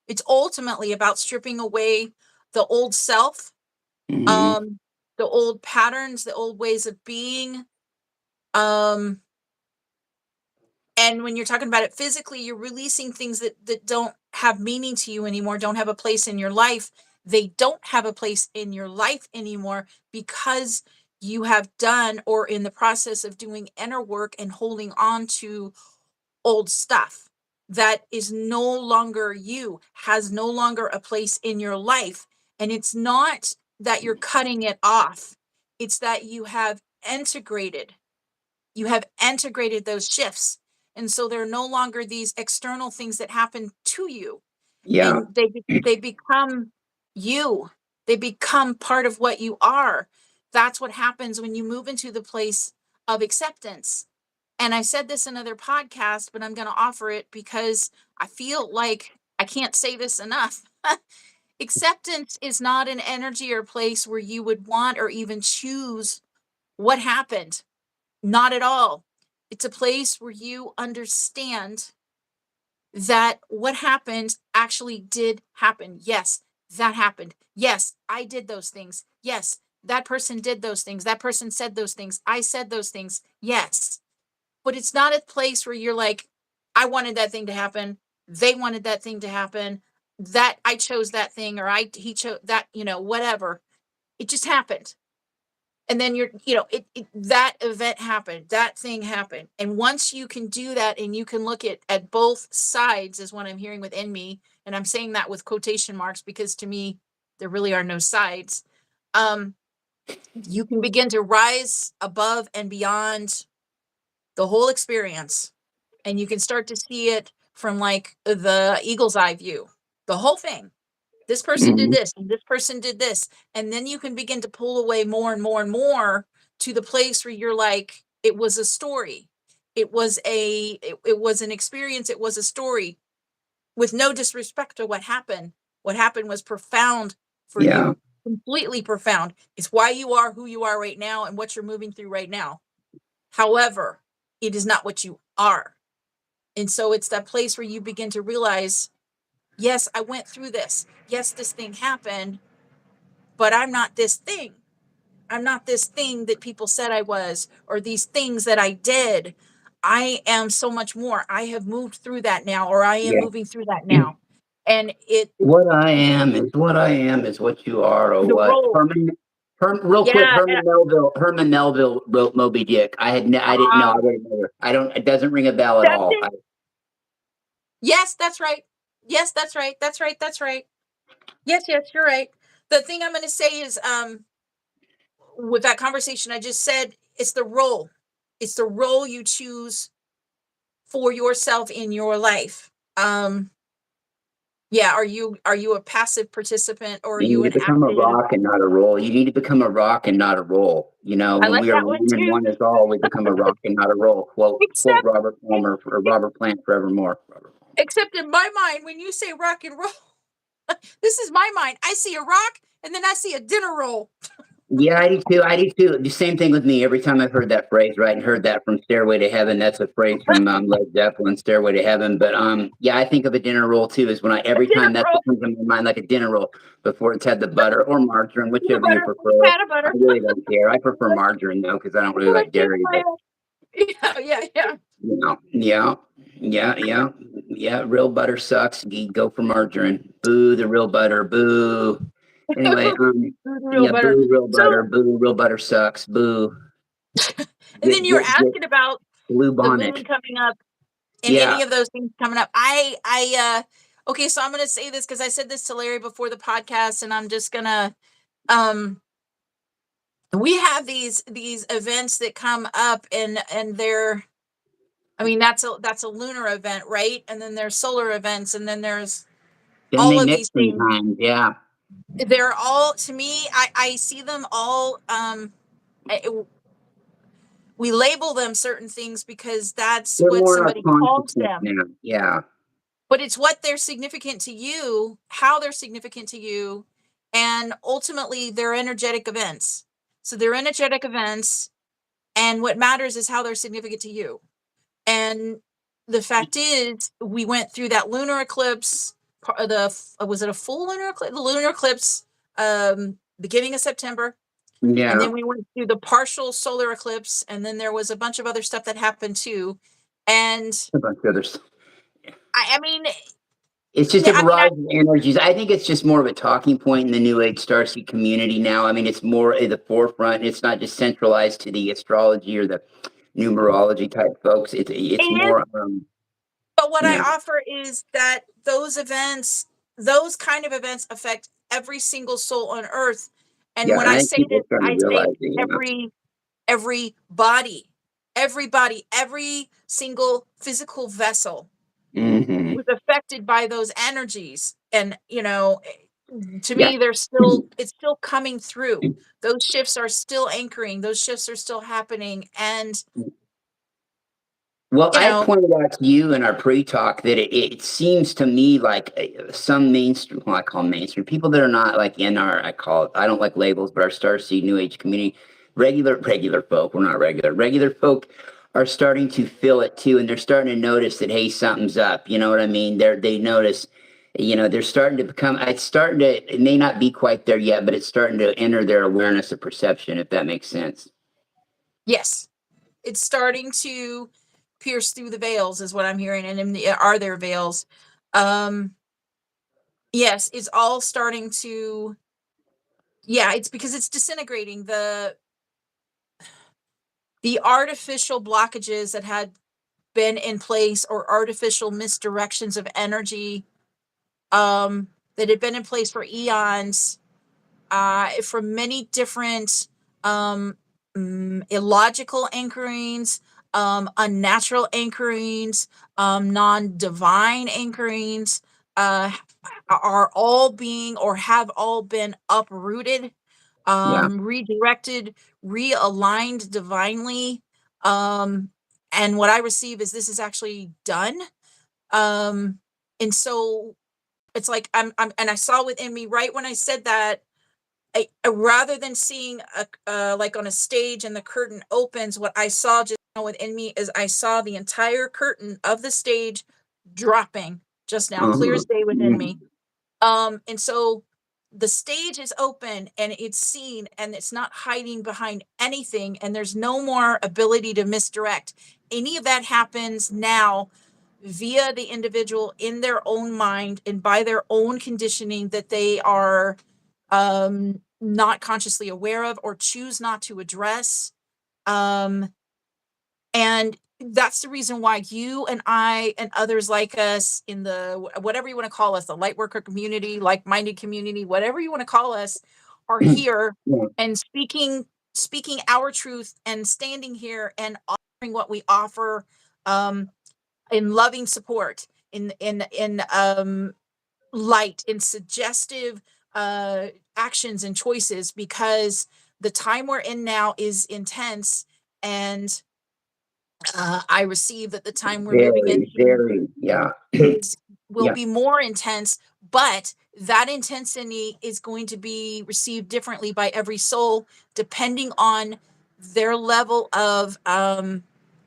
It's ultimately about stripping away the old self, Hmm. um, the old patterns, the old ways of being. Um, and when you're talking about it physically, you're releasing things that don't have meaning to you anymore, don't have a place in your life. They don't have a place in your life anymore because you have done or in the process of doing inner work and holding on to old stuff that is no longer you, has no longer a place in your life. And it's not that you're cutting it off, it's that you have integrated those shifts. And so they're no longer these external things that happen to you. Yeah, And they become you. They become part of what you are. That's what happens when you move into the place of acceptance. And I said this in other podcasts, but I'm going to offer it because I feel like I can't say this enough. Acceptance is not an energy or place where you would want or even choose what happened. Not at all. It's a place where you understand that what happened actually did happen. Yes, that happened. Yes, I did those things. Yes, that person did those things. That person said those things. I said those things. Yes. But it's not a place where you're like, I wanted that thing to happen. They wanted that thing to happen. That I chose that thing or he chose that, whatever. It just happened. And then that event happened, that thing happened. And once you can do that and you can look at both sides is what I'm hearing within me. And I'm saying that with quotation marks because to me, there really are no sides. Um, you can begin to rise above and beyond the whole experience. And you can start to see it from like the eagle's eye view, the whole thing. This person did hmm, this and this person did this. And then you can begin to pull away more and more and more to the place where you're like, it was a story. It was an experience. It was a story with no disrespect to what happened. What happened was profound for yeah, you, completely profound. It's why you are who you are right now and what you're moving through right now. However, it is not what you are. And so it's that place where you begin to realize, yes, I went through this. Yes, this thing happened, but I'm not this thing. I'm not this thing that people said I was, or these things that I did. I am so much more. I have moved through that now, or I am yeah. moving through that now. And What I am is what I am is what you are, or the what? role. Real quick, Yeah. Herman Melville wrote Moby Dick. I didn't know. I didn't know. I don't. It doesn't ring a bell at That's all. it. Yes, that's right. Yes, that's right. That's right. That's right. Yes, yes, you're right. The thing I'm going to say is, with that conversation I just said, it's the role. It's the role you choose for yourself in your life. Yeah, are you a passive participant, or are You you need an to become a active? rock and not a roll. You need to become a rock and not a roll. You know, I when like we are that one one and too. one is all, we become a rock and not a roll. Quote Except Robert Palmer or Robert Plant forevermore. Robert Palmer. except in my mind, when you say rock and roll, this is my mind. I see a rock and then I see a dinner roll. Yeah, I do too. I do too. The same thing with me. Every time I've heard that phrase, right, and heard that from Stairway to Heaven, that's a phrase from Led Zeppelin, Stairway to Heaven. But yeah, I think of a dinner roll too. Is when A every dinner time that roll. comes in my mind, like a dinner roll before it's had the butter or margarine, Peanut whichever you butter. prefer. Pat of I butter. really don't care. I prefer margarine though because I don't really like dairy. But Yeah, yeah, yeah. you know, yeah. Real butter sucks. You go for margarine. Boo the real butter. Boo. Anyway, Real yeah, butter. boo real butter. So, Boo real butter sucks. Boo. and then you were Get asking about blue the moon bonnet. coming up and Yeah. any of those things coming up. Okay, so I'm going to say this because I said this to Larry before the podcast, and I'm just going to, um, we have these events that come up, and they're, I mean, that's a lunar event, right? And then there's solar events, and then there's Then all they of mix these things. sometimes. Yeah. They're all, to me, I see them all, we label them certain things because that's They're what more in our somebody calls consciousness them, now. Yeah. but it's what they're significant to you, how they're significant to you, and ultimately they're energetic events. So they're energetic events, and what matters is how they're significant to you. And the fact is, we went through that lunar eclipse. Was it a full lunar eclipse? The lunar eclipse, beginning of September, and Yeah. then we went through the partial solar eclipse, and then there was a bunch of other stuff that happened too. And A bunch of others. I mean, It's just yeah, a I mean, variety of energies. I think it's just more of a talking point in the New Age Starseed community now. I mean, it's more at the forefront. It's not just centralized to the astrology or the numerology type folks. it It's is. more But what I yeah. offer is that those events, those kind of events, affect every single soul on Earth. And Yeah, when and I I think say people this, are starting I to say realize it, you know. every body, everybody, every single physical vessel Hmm. was affected by those energies. And, to Yeah. me, it's still coming through. Those shifts are still anchoring, those shifts are still happening. And, Well, you I know, pointed out to you in our pre-talk that it seems to me like some mainstream, well, I call them mainstream people that are not like in our, I don't like labels, but our Starseed New Age community, regular folk, we're not regular folk are starting to feel it too, and they're starting to notice that hey, something's up. You know what I mean? They notice, they're starting to become. It's starting to. It may not be quite there yet, but it's starting to enter their awareness of perception, if that makes sense. yes, it's starting to pierce through the veils, is what I'm hearing. And are there veils? Um, yes, it's all starting to, yeah, it's because it's disintegrating the artificial blockages that had been in place, or artificial misdirections of energy, that had been in place for eons, from many different, illogical anchorings, unnatural anchorings, non-divine anchorings, uh, are all being, or have all been, uprooted, Yeah. redirected, realigned divinely. Um, and what I receive is this is actually done. Um, and so it's like and I saw within me right when I said that, rather than seeing like on a stage and the curtain opens, what I saw just now within me is I saw the entire curtain of the stage dropping just now, clear Uh-huh. as day within Mhm. me. And so the stage is open and it's seen, and it's not hiding behind anything, and there's no more ability to misdirect. Any of that happens now, via the individual in their own mind and by their own conditioning that they are not consciously aware of or choose not to address. And that's the reason why you and I and others like us in the, whatever you want to call us, the Lightworker community, like-minded community, whatever you want to call us, are here Yeah. and speaking our truth and standing here and offering what we offer, in loving support, in light, in suggestive actions and choices, because the time we're in now is intense. And I receive that the time we're moving Very, into very, yeah. will Yeah. be more intense, but that intensity is going to be received differently by every soul, depending on their level of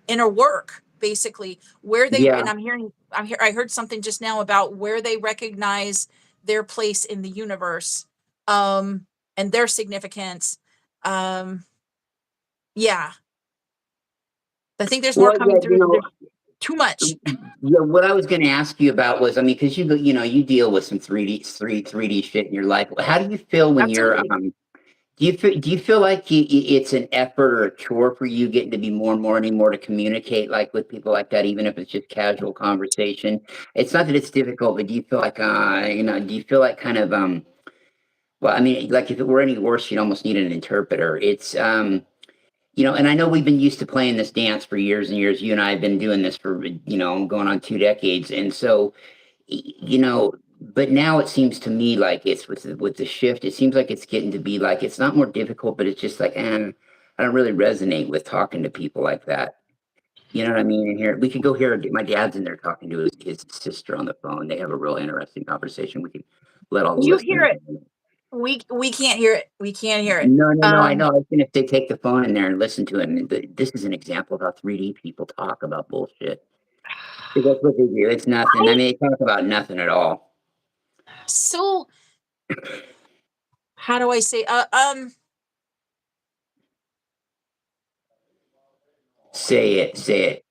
inner work, basically, where they, Yeah. and I heard something just now about where they recognize their place in the universe, and their significance. Yeah, I think there's more Well, coming yeah, through. There's too much. yeah, what I was going to ask you about was, I mean, because you deal with some 3D shit in your life. How do you feel when you're Absolutely. do you feel like it's an effort or a chore for you getting to be more and more anymore to communicate like with people like that, even if it's just casual conversation? It's not that it's difficult, but do you feel like do you feel like kind of well, I mean, like if it were any worse, you'd almost need an interpreter. It's and I know we've been used to playing this dance for years and years. You and I have been doing this for going on 2 decades, and so but now it seems to me like it's with the shift. It seems like it's getting to be like it's not more difficult, but it's just like, I don't really resonate with talking to people like that. You know what I mean? And here we could go here. My dad's in there talking to his sister on the phone. They have a real interesting conversation. We could let all the You hear listeners. it. We can't hear it. We can't hear it. No, no, no. I know. I think if they take the phone in there and listen to it, and this is an example of how 3D people talk about bullshit. Because that's what they do. It's nothing. I I mean, they talk about nothing at all. so how do I say Say it. Say it.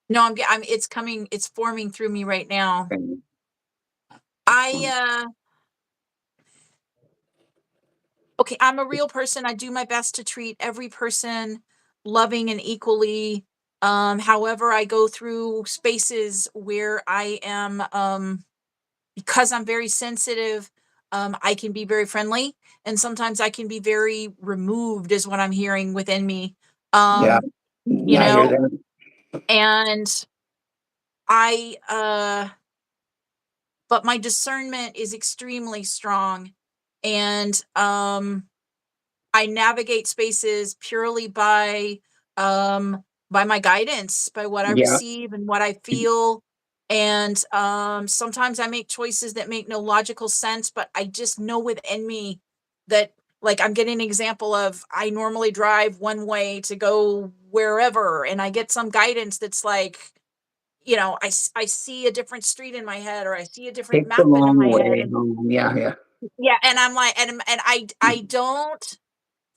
no, I'm it's coming, it's forming through me right now. Okay. I okay, I'm a real person. I do my best to treat every person loving and equally. However, I go through spaces where I am because I'm very sensitive, I can be very friendly, and sometimes I can be very removed, is what I'm hearing within me. Yeah. Um, you Yeah, I hear know, that. and I but my discernment is extremely strong, and I navigate spaces purely by my guidance, by what I Yeah. receive and what I feel. And sometimes I make choices that make no logical sense, but I just know within me that, like, I'm getting an example of, I normally drive one way to go wherever, and I get some guidance that's like, I see a different street in my head, or I see a different Take the mountain in long my head. way And home. Yeah, yeah. yeah, and I'm like, and I don't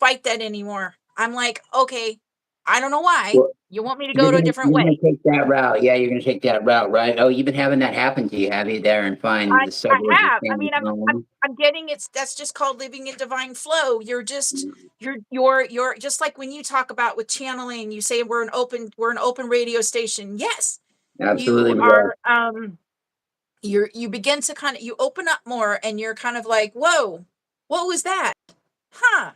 fight that anymore. I'm like, okay, I don't know why Well, you want me to you're go to a gonna different you're gonna way. take that route. Yeah, you're gonna take that route, right? Oh, you've been having that happen to you, have you? There and find I the I suburbs of have. I San mean, I'm getting, it's, that's just called living in divine flow. You're just you're just like when you talk about with channeling, you say we're an open radio station. Yes, you Absolutely, we are. are you begin to kind of, you open up more, and you're kind of like, whoa, what was that? Huh.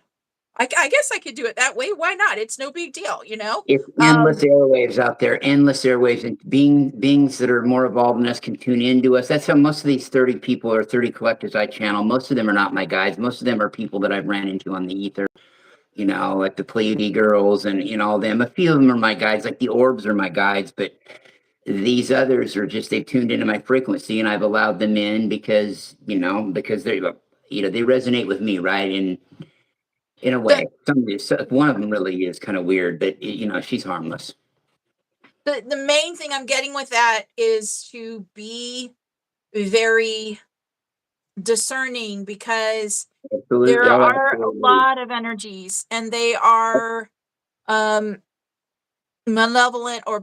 I guess I could do it that way. Why not? It's no big deal, you know? It's endless Um, airwaves out there, endless airwaves, and beings that are more evolved than us can tune into us. That's how most of these 30 people or 30 collectors I channel, most of them are not my guides. Most of them are people that I've ran into on the ether, like the Pleiadian girls and all them. A few of them are my guides, like the orbs are my guides, but these others are just they've tuned into my frequency, and I've allowed them in because they they resonate with me, right? And in a the way, one of them really is kind of weird, but she's harmless. the main thing I'm getting with that is to be very discerning, because Absolutely. there Oh, are a absolutely. lot of energies, and they are um malevolent or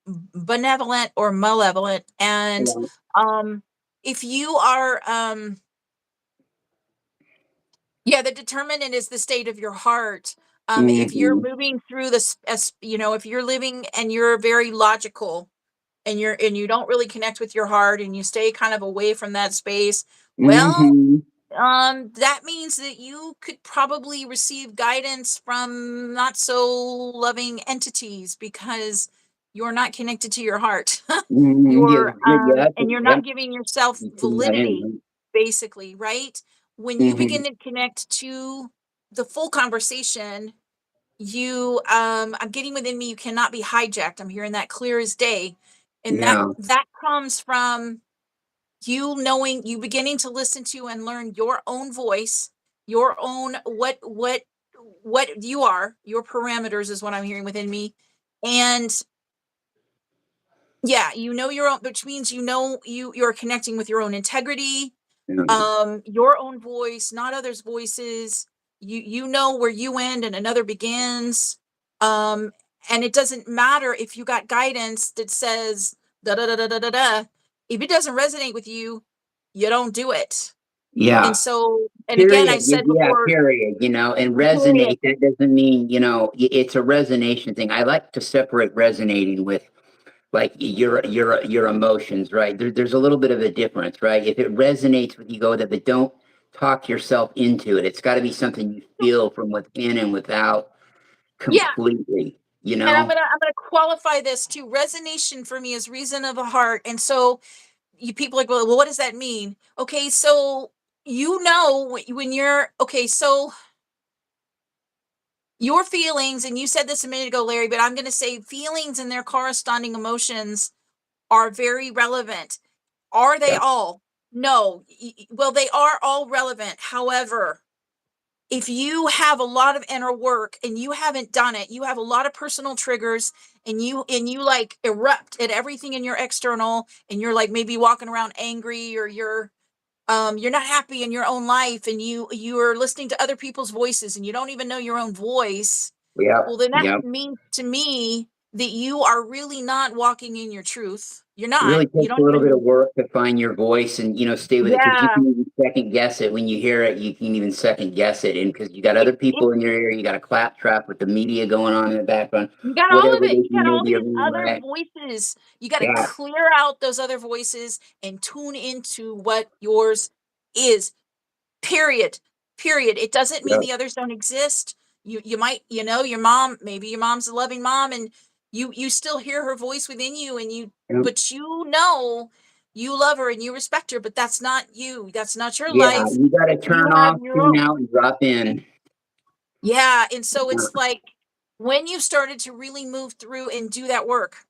benevolent or malevolent. And Yeah. if you are yeah, the determinant is the state of your heart. If you're Mhm. moving through this, as you know, if you're living and you're very logical, and you don't really connect with your heart, and you stay kind of away from that space, well, Mhm. that means that you could probably receive guidance from not so loving entities, because you're not connected to your heart. Mhm. Yeah, yeah, And you're yep. not giving yourself You tune that validity, in. basically, right? When you begin Mhm. to connect to the full conversation, I'm getting within me, you cannot be hijacked. I'm hearing that clear as day. And Yeah. that comes from you knowing, you beginning to listen to and learn your own voice, your own, what you are, your parameters is what I'm hearing within me. And yeah, you know your own, which means you know you're connecting with your own integrity, Yeah. your own voice, not others' voices. You know where you end and another begins. And it doesn't matter if you got guidance that says da da da da da da da. If it doesn't resonate with you, you don't do it. And Yeah. so, and again, I Period. said Yeah, before, period. And period. resonate, that doesn't mean, it's a resonation thing. I like to separate resonating with like your emotions, right? There's a little bit of a difference, right? If it resonates with you, go there, but don't talk yourself into it. It's got to be something you feel from within and without Yeah. completely, you And know? I'm gonna qualify this too. Resonation for me is reason of the heart. And so you people are like, well, what does that mean? Okay, so when you're okay, so your feelings, and you said this a minute ago, Larry, but I'm going to say feelings and their corresponding emotions are very relevant. Are they Yeah. all? No. Well, they are all relevant. However, if you have a lot of inner work and you haven't done it, you have a lot of personal triggers, and you like erupt at everything in your external, and you're like maybe walking around angry, or you're not happy in your own life, and you are listening to other people's voices, and you don't even know your own voice. Yeah. Well, then that Yeah. means to me that you are really not walking in your truth. You're It not. really You takes a don't little bit of even. work to find your voice and, stay with it, because you Yeah. can even second guess it. When you hear it, you can even second guess it. And because you got It, other it, people in your ear, you got a claptrap with the media going on in the background, you got all of whatever it. it is You you got may all be these around, other right? voices. You got to Yeah. clear out those other voices and tune into what yours is. Period. Period. It doesn't mean Yeah. the others don't exist. You might, your mom, maybe your mom's a loving mom, and you still hear her voice within you, and Yeah. but you love her and you respect her, but that's not you. That's not your Yeah, life. you got to You turn have off, your tune own. out, and drop in. Yeah. And so Yeah. it's like when you started to really move through and do that work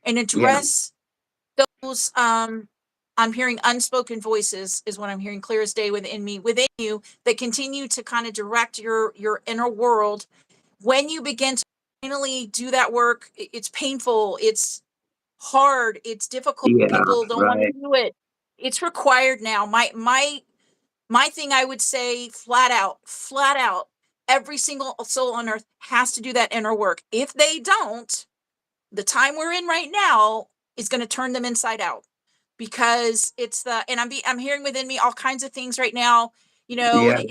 and Yeah. address those, I'm hearing unspoken voices is what I'm hearing clear as day within you, that continue to kind of direct your inner world. When you begin to finally do that work, it's painful, it's hard, it's difficult, Yeah. people don't want to Right. do it. It's required now. My thing, I would say, flat out, every single soul on earth has to do that inner work. If they don't, the time we're in right now is going to turn them inside out, because it's and I'm hearing within me all kinds of things right now. Yeah.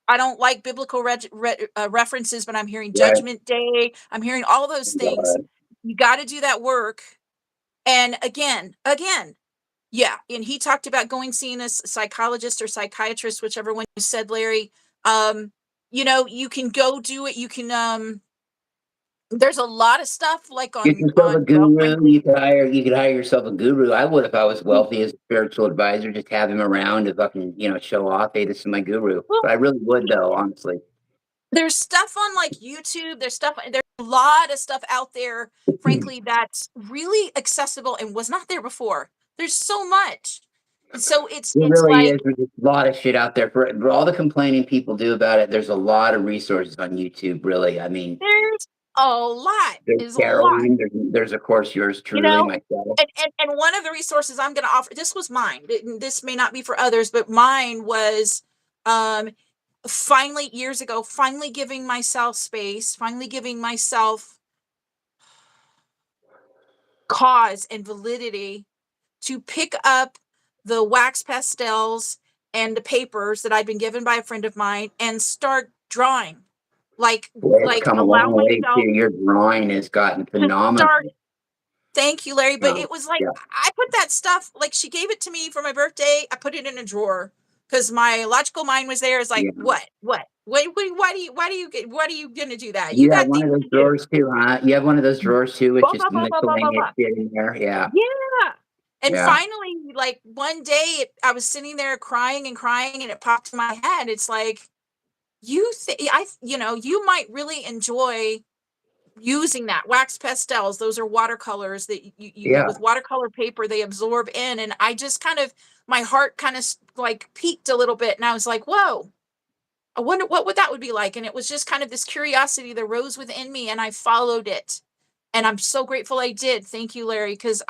I don't like biblical references, but I'm hearing Right. Judgment Day. I'm hearing all those things. God. You got to do that work. And again, yeah. And he talked about going seeing a psychologist or psychiatrist, whichever one you said, Larry. Um, you can go do it. You can there's a lot of stuff like Get on yourself a well, guru. frankly, You could hire yourself a guru. I would if I was wealthy as a spiritual advisor, just have him around to fucking, show off. Hey, this is my guru. well, But I really would though, honestly. there's stuff on like YouTube. There's a lot of stuff out there, frankly, that's really accessible and was not there before. There's so much. And so It it's really like is. There's a lot of shit out there for all the complaining people do about it. There's a lot of resources on YouTube, really. I mean, there's a lot, there's is a lot, Carolyn, there's of course yours you truly, know. myself. And one of the resources I'm going to offer, this was mine. This may not be for others, but mine was um finally, years ago, finally giving myself space, finally giving myself cause and validity to pick up the wax pastels and the papers that I'd been given by a friend of mine and start drawing. Like Boy, it's come a allow long way myself too. Your drawing has gotten to phenomenal. start. Thank you, Larry. But Um, it was like, yeah, I put that stuff, like she gave it to me for my birthday. I put it in a drawer because my logical mind was there. It's like, yeah. why are you going to do that? You You have got one things of those to do. drawers too, huh? You have one of those drawers too with Blah, just blah, the blah, blah, blah, blah, miscellaneous blah. shit in there. Yeah, Yeah. And yeah. finally, like one day I was sitting there crying and crying and it popped in my head. It's like, you might really enjoy using that wax pastels. Those are watercolors that Yeah. with watercolor paper, they absorb in. And I just kind of, my heart kind of like peaked a little bit. And I was like, whoa, I wonder what that would be like. And it was just kind of this curiosity that rose within me and I followed it. And I'm so grateful I did. Thank you, Larry. Cause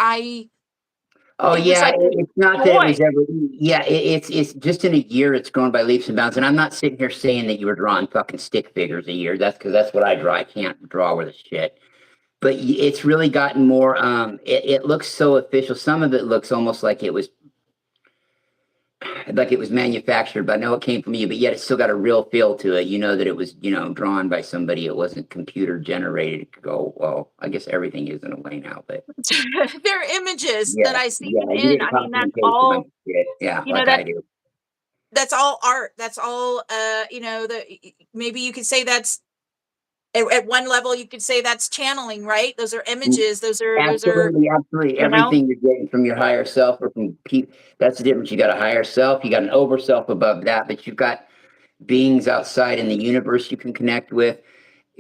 Oh it was yeah, like this it's not that it joy. was ever. Yeah, it's just in a year it's grown by leaps and bounds. And I'm not sitting here saying that you were drawing fucking stick figures a year. That's because that's what I draw. I can't draw with a shit. But it's really gotten more. It looks so official. Some of it looks almost like it was manufactured, but I know it came from you, but yet it's still got a real feel to it. You know that it was, drawn by somebody. It wasn't computer generated. Go, well, I guess everything is in a way now, but They're images yeah, that I see yeah, you within. didn't I mean, copy that's and paste a bunch all, of shit. Yeah, you know, like I do. that's all art. That's all, maybe you could say that's at one level, you could say that's channeling, right? Those are Mm, images. Those are, absolutely, absolutely. you know, Everything you're getting from your higher self or from people, that's the difference. You got a higher self, you got an over self above that, but you've got beings outside in the universe you can connect with.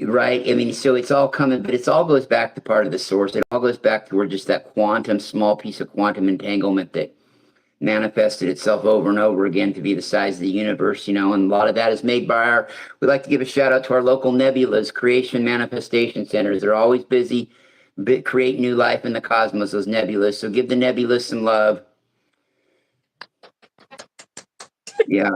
Right. I mean, so it's all coming, but it's all goes back to part of the source. It all goes back to where just that quantum, small piece of quantum entanglement that manifested itself over and over again to be the size of the universe, and a lot of that is made by we'd like to give a shout out to our local nebulas, creation manifestation centers. They're always busy, create new life in the cosmos, those nebulas. So give the nebulas some love. Yeah.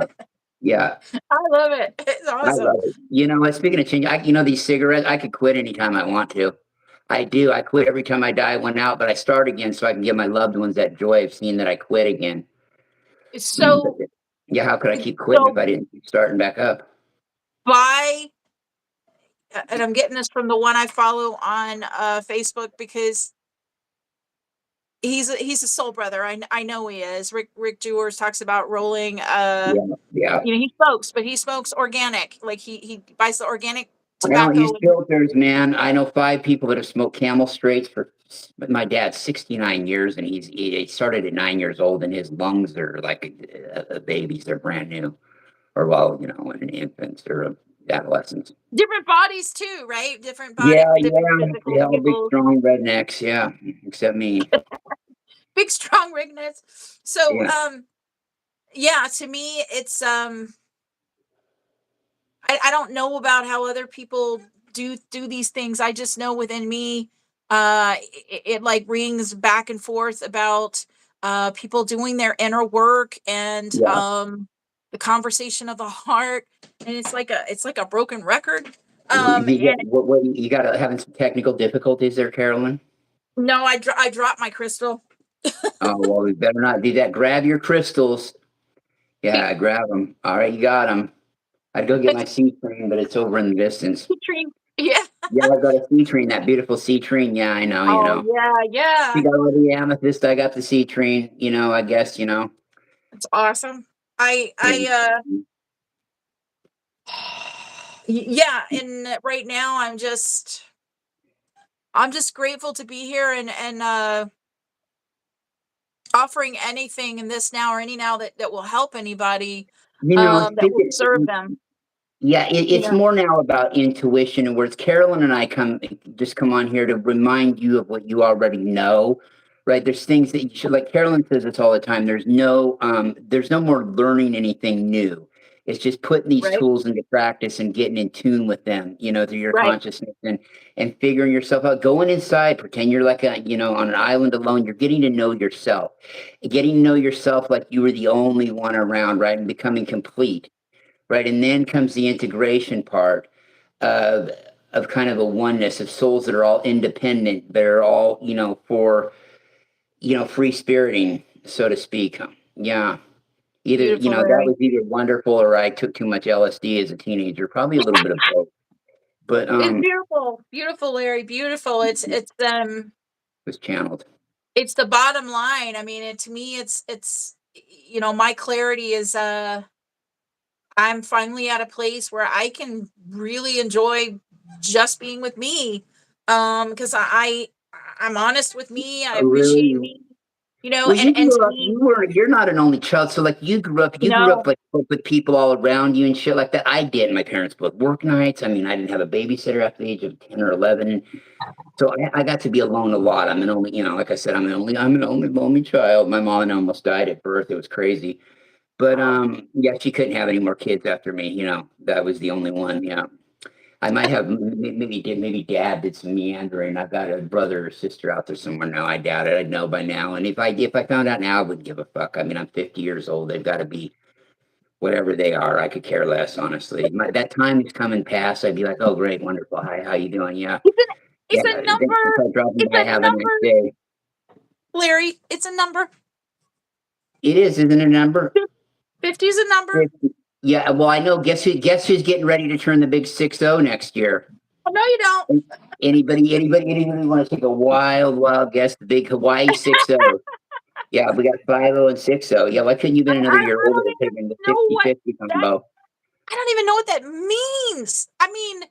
Yeah. I love it. It's I awesome. love it. Speaking of change, these cigarettes, I could quit anytime I want to. I do. I quit every time I die one out, but I start again so I can give my loved ones that joy of seeing that I quit again. It's But, so, yeah, how could I keep quitting if so I didn't keep starting back up? by, and I'm getting this from the one I follow on Facebook because he's a soul brother. I know he is. Rick Jewers talks about rolling. Yeah, yeah. He smokes, but he smokes organic. Like he buys the organic I don't use tobacco. And filters, man. I know 5 people that have smoked Camel Straights for. My dad's 69 years, and he started at 9 years old, and his lungs are like a baby's. They're brand new, or well, an infants or adolescents. different bodies too, right? Yeah, Different yeah, physical they all big, people, strong rednecks. Yeah, except me. big strong rigness. So Yeah, yeah, to me it's I don't know about how other people do these things. I just know within me, it like rings back and forth about people doing their inner work and yeah. the conversation of the heart, and it's like a broken record. You, And what you got? Having some technical difficulties there, Carolyn. no, I dropped my crystal. Oh well, we better not do that. Grab your crystals. Yeah, grab them. All right, you got them. I'd go get my citrine, but it's over in the distance. Yeah. Yeah, I got a citrine, that beautiful citrine. Yeah, I know, Oh yeah, You yeah. got all the amethyst, I got the citrine, I guess, It's awesome. and Yeah, and right now I'm just grateful to be here and offering anything in this now or any now that will help anybody, I that think will serve them, yeah, you it's know, more now about intuition, and where it's Carolyn and I come on here to remind you of what you already know, right? There's things that you should, like Carolyn says this all the time. There's no more learning anything new. It's just putting these right? tools into practice and getting in tune with them, through your Right. consciousness and figuring yourself out. Going inside, pretend you're like on an island alone. You're getting to know yourself, getting to know yourself like you were the only one around, right? And becoming complete. Right. And then comes the integration part of of kind of a oneness of souls that are all independent. They're all, for, free spiriting, so to speak. Yeah. Either, Beautiful, that Larry. was either wonderful or I took too much LSD as a teenager, probably a little bit of both. But It's beautiful, beautiful, Larry. Beautiful. was channeled. It's the bottom line. I mean, to me, it's my clarity is I'm finally at a place where I can really enjoy just being with me. Because I'm honest with me. I Oh, appreciate really? me. Well, you And to grew up. me, You're not an only child, so like you grew up. You grew up no, like with people all around you and shit like that. I did. My parents both work nights. I mean, I didn't have a babysitter after the age of 10 or 11, so I got to be alone a lot. I'm an only, like I said, I'm an only lonely child. My mom almost died at birth. It was crazy, but yeah, she couldn't have any more kids after me. That was the only one. Yeah. I might have maybe dad did some meandering. I've got a brother or sister out there somewhere now. I doubt it. I'd know by now. And if I found out now, I wouldn't give a fuck. I mean, I'm 50 years old. They've got to be whatever they are. I could care less, honestly. That time is coming past. I'd be like, oh great, wonderful. Hi, how you doing? Yeah, it's an yeah. it's a Thanks number. for dropping It's by. a Have a nice number, day. Larry. It's a number. It is, isn't it a number? 50 is a number. 50. Yeah. Well, I know. Guess who's getting ready to turn the big 6-0 next year? Oh, no, you don't. Anybody want to take a wild guess? The big Hawaii 6-0. Yeah, we got 5-0 and 6-0. Yeah, why couldn't you been another year I older don't to take even in the know what 50-50 that. combo? I don't even know what that means. I mean,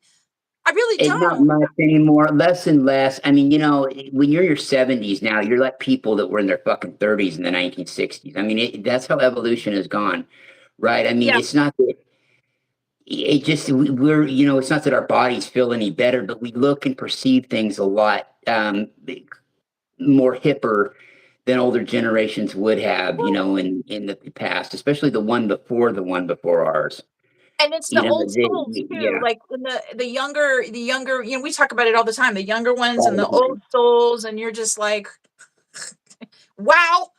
I really It's not don't. much anymore, less and less. I mean, when you're in your 70s now, you're like people that were in their fucking 30s in the 1960s. I mean, that's how evolution has gone, right? I mean, Yeah, it's not that it just we're it's not that our bodies feel any better, but we look and perceive things a lot more hipper than older generations would have, in the past, especially the one before ours. and it's the old souls too. Yeah, Like in the younger. We talk about it all the time. The younger ones and all the the old time. souls, and you're just like, wow,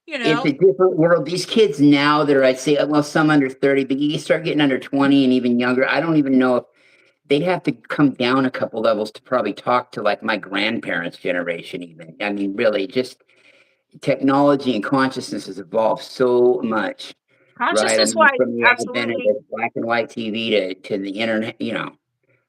you It's a know. different world. These kids now that are, I'd say, well, some under 30, but you start getting under 20 and even younger. I don't even know if they'd have to come down a couple levels to probably talk to like my grandparents' generation, even. I mean, really, just technology and consciousness has evolved so much, right? I Consciousness mean, wise, from the advent of absolutely. the black and white TV to the internet.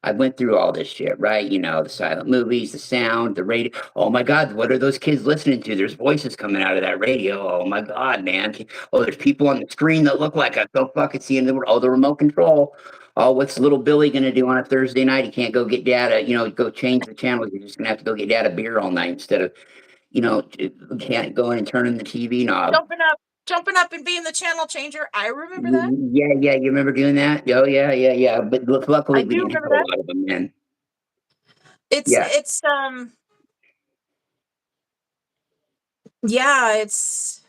I went through all this shit, right? The silent movies, the sound, the radio. Oh my God, what are those kids listening to? There's voices coming out of that radio. Oh my God, man. Oh, there's people on the screen that look like us. Go fucking see them. Oh, the remote control. Oh, what's little Billy going to do on a Thursday night? He can't go get data, go change the channel. You're just going to have to go get data beer all night instead of, can't go in and turn in the TV knob. Jumping up and being the channel changer. I remember that. Yeah, yeah. You remember doing that? Oh, yeah, yeah, yeah. But I luckily, we do didn't have remember a that. lot of them then. It's Yeah. it's yeah, it's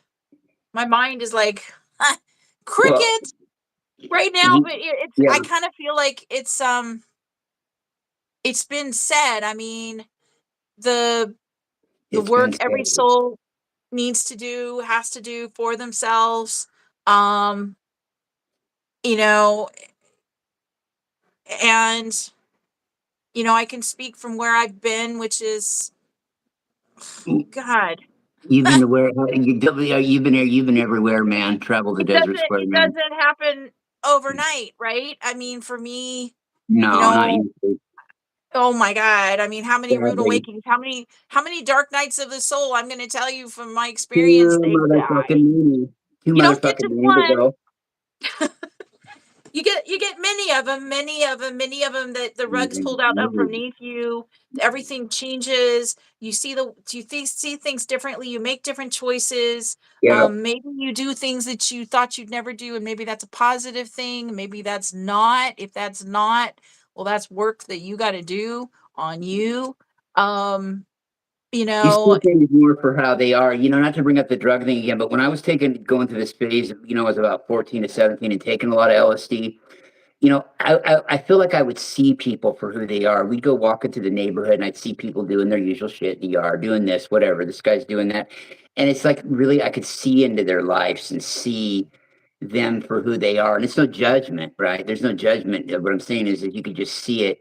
my mind is like Well, cricket right now, he, but it's yeah. I kind of feel like it's been said. I mean, the It's been work every said. soul needs to do, has to do for themselves. Um, you know, and I can speak from where I've been, which is God. You've been to where you've been everywhere, man. Travel the It desert doesn't square, it man. doesn't happen overnight, right? I mean, for me, you No, not know, usually. oh my God. I mean, how many rude Sadly. awakenings, how many dark nights of the soul? I'm gonna tell you from my experience, Two they motherfucking die. moonies. Two You don't get motherfucking just moons one. ago. You get many of them that the rug's pulled out underneath you. Everything changes. You see things differently. You make different choices. Yeah. Maybe you do things that you thought you'd never do, and maybe that's a positive thing. Maybe that's not. If that's not, well, that's work that you got to do on you. Um, you You see know, things more for how they are. Not to bring up the drug thing again, but when I was going through this phase, I was about 14 to 17 and taking a lot of LSD. I feel like I would see people for who they are. We'd go walk into the neighborhood and I'd see people doing their usual shit in the yard, doing this, whatever. This guy's doing that. And it's like really I could see into their lives and see them for who they are. And it's no judgment, right? There's no judgment. What I'm saying is that you could just see it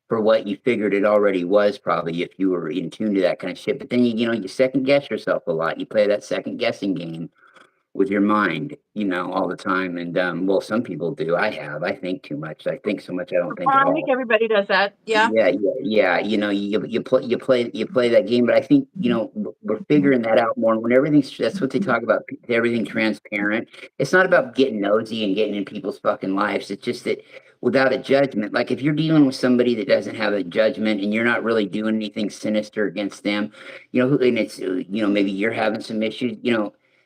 for what you figured it already was, probably, if you were in tune to that kind of shit. But then you second guess yourself a lot. You play that second guessing game with your mind, all the time. And well, some people do. I think too much. I think so much I don't think at I think all. everybody does that. Yeah. Yeah. You play that game, but I think we're figuring that out more. And when that's what they talk about. Everything transparent. It's not about getting nosy and getting in people's fucking lives. It's just that without a judgment. Like if you're dealing with somebody that doesn't have a judgment and you're not really doing anything sinister against them, and it's maybe you're having some issues,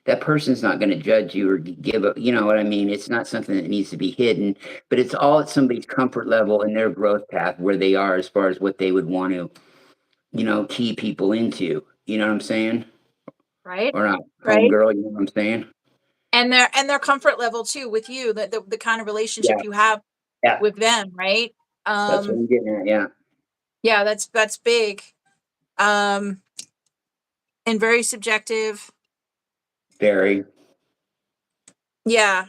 that person's not going to judge you or give up. You know what I mean? It's not something that needs to be hidden, but it's all at somebody's comfort level and their growth path where they are as far as what they would want to, key people into. You know what I'm saying? Right. Or not, Right. homegirl. You know what I'm saying? And their comfort level too with you, the kind of relationship Yeah. you have Yeah. with them, right? That's what I'm getting at. Yeah. Yeah, that's big. And very subjective. Very. Yeah.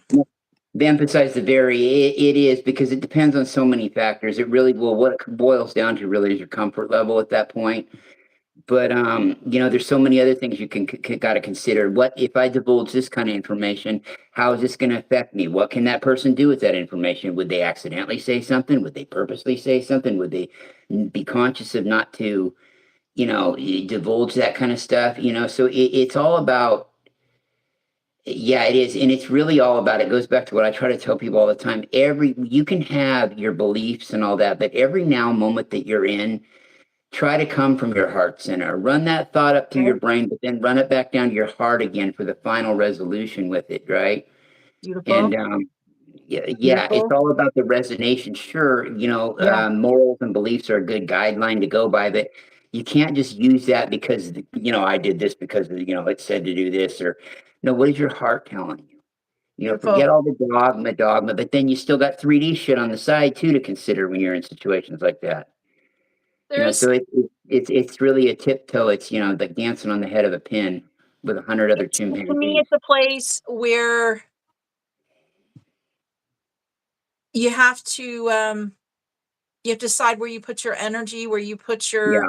They emphasize the very, it is, because it depends on so many factors. It really, well, what it boils down to really is your comfort level at that point. But there's so many other things you got to consider. What if I divulge this kind of information? How is this going to affect me? What can that person do with that information? Would they accidentally say something? Would they purposely say something? Would they be conscious of not to, divulge that kind of stuff? So it's all about. Yeah, it is. And it's really all about, it goes back to what I try to tell people all the time. You can have your beliefs and all that, but every now moment that you're in, try to come from your heart center. Run that thought up through your brain, but then run it back down to your heart again for the final resolution with it, right? Beautiful. And yeah, it's Beautiful. all about the resonation. Sure, Yeah. morals and beliefs are a good guideline to go by, but you can't just use that because I did this because it said to do this, or no. What is your heart telling you? Beautiful. Forget all the dogma, but then you still got 3D shit on the side too to consider when you're in situations like that. There's So it's really a tiptoe. It's like dancing on the head of a pin with 100 other to me chimpanzees. it's a place where you have to decide where you put your energy, where you put Yeah,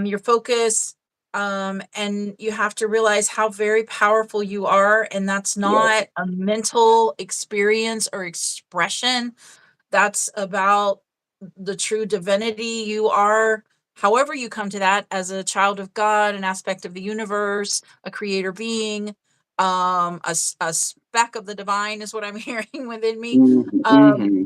your focus, and you have to realize how very powerful you are, and that's yeah, not a mental experience or expression. That's about the true divinity you are, however you come to that, as a child of God, an aspect of the universe, a creator being, a speck of the divine is what I'm hearing within me. Um, hmm.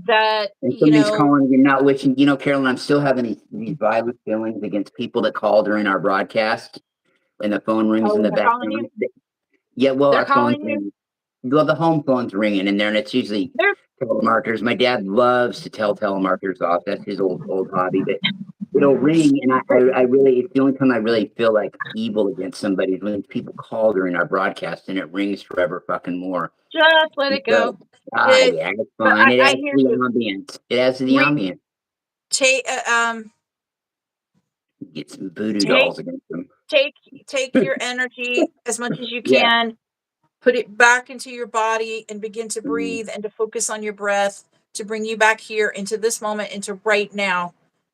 that, And somebody's calling you, not wishing. Carolyn, I'm still having these violent feelings against people that call during our broadcast and the phone rings in oh, the they're calling you. background. Yeah, well, They're our phones calling you. ring. Well, the home phone's ringing in there, and it's usually They're telemarketers. My dad loves to tell telemarketers off. That's his old hobby. But it'll ring, and I really, it's the only time I really feel like evil against somebody is when people call during our broadcast and it rings forever fucking more. just let And it so, go. It, yeah, it's but fine. It I adds hear to the you. ambience. It adds to the We ambience. take Get some voodoo take dolls against them. take take your energy as much as you Yeah. can, put it back into your body, and begin to Mm, breathe and to focus on your breath to bring you back here into this moment, into right now.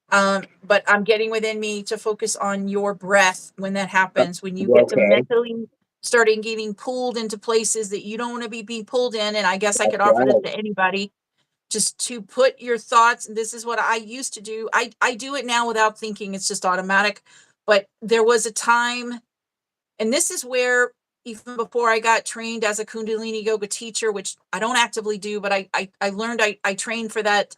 But I'm getting within me to focus on your breath when that happens, when you get to okay. mentally starting getting pulled into places that you don't want to be pulled in. And I guess I That's could offer this right. to anybody, just to put your thoughts, and this is what I used to do. I do it now without thinking, it's just automatic. But there was a time, and this is where, even before I got trained as a Kundalini yoga teacher, which I don't actively do, but I learned, I trained for that,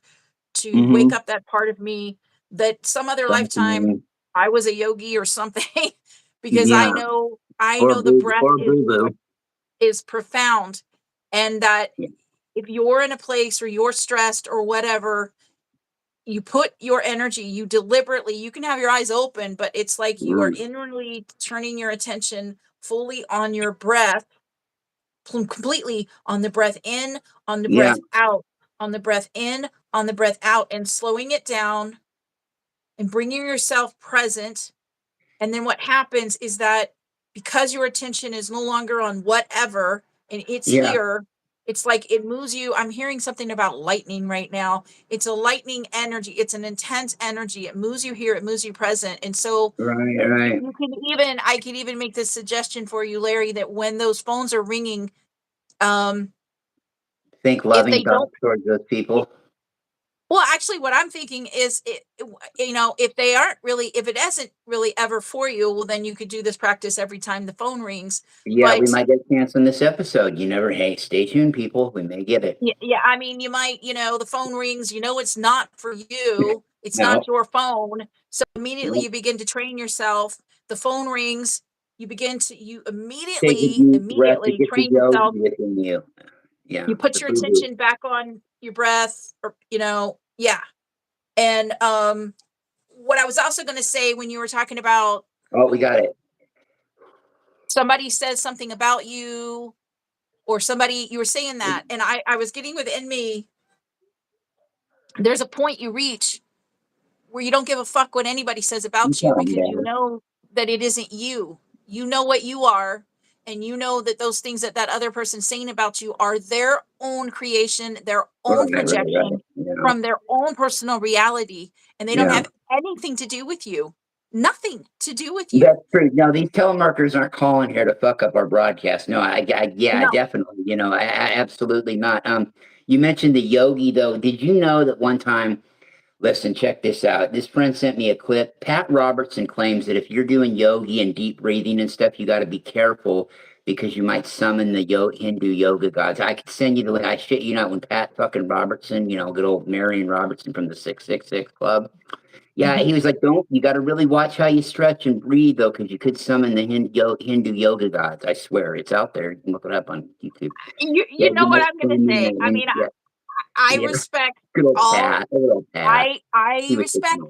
to wake Mm-hmm. up that part of me, that some other lifetime Fascinating. I was a yogi or something, because I Yeah. know, Or the boo breath or boo boo. is profound, and that Yeah. if you're in a place or you're stressed or whatever, you put your energy, you deliberately, you can have your eyes open, but it's like you are Mm. inwardly turning your attention fully on your breath, completely on the breath in, on the Yeah. breath out, on the breath in, on the breath out, and slowing it down and bringing yourself present. And then what happens is that, because your attention is no longer on whatever and it's Yeah. here, It's like it moves you. I'm hearing something about lightning right now. It's a lightning energy. It's an intense energy. It moves you here. It moves you present. And so Right. I could even make this suggestion for you, Larry, that when those phones are ringing, um, Think if loving they don't, thoughts towards those people. well, actually, what I'm thinking is, if they aren't really, if it isn't really ever for you, well, then you could do this practice every time the phone rings. Yeah, we But might get a chance on this episode. You never, hey, stay tuned, people. We may get it. yeah, I mean, you might, the phone rings, it's not for you. It's not No, your phone. So immediately no. you begin to train yourself. The phone rings. You Take a deep breath to immediately get the train yogi yourself. within you. Yeah, You put the your boo boo. attention back on your breath, or, yeah. And, what I was also going to say when you were talking about Oh, we got it. somebody says something about you, or you were saying that, and I was getting within me, there's a point you reach where you don't give a fuck what anybody says You about you, tell them because you that. know that it isn't you. You know what you are, and you know that those things that other person's saying about you are their own creation, their own Right. projection Yeah, from their own personal reality, and they don't yeah. have anything to do with you. Nothing to do with you. That's true. No, these telemarketers aren't calling here to fuck up our broadcast. No, yeah, No. definitely. Absolutely not. You mentioned the yogi though. Did you know that one time? Listen, check this out. This friend sent me a clip. Pat Robertson claims that if you're doing yogi and deep breathing and stuff, you got to be careful because you might summon the Hindu yoga gods. I could send you the link. I shit you not, when Pat fucking Robertson, good old Marion Robertson from the 666 Club. Yeah, Mhm. he was like, don't, you got to really watch how you stretch and breathe though, because you could summon the Hindu yoga gods. I swear, it's out there. You can look it up on YouTube. Yeah, You know what I'm going to say? I mean, yeah, I yeah. respect Good old all. Pat. Good old Pat. I He was just respect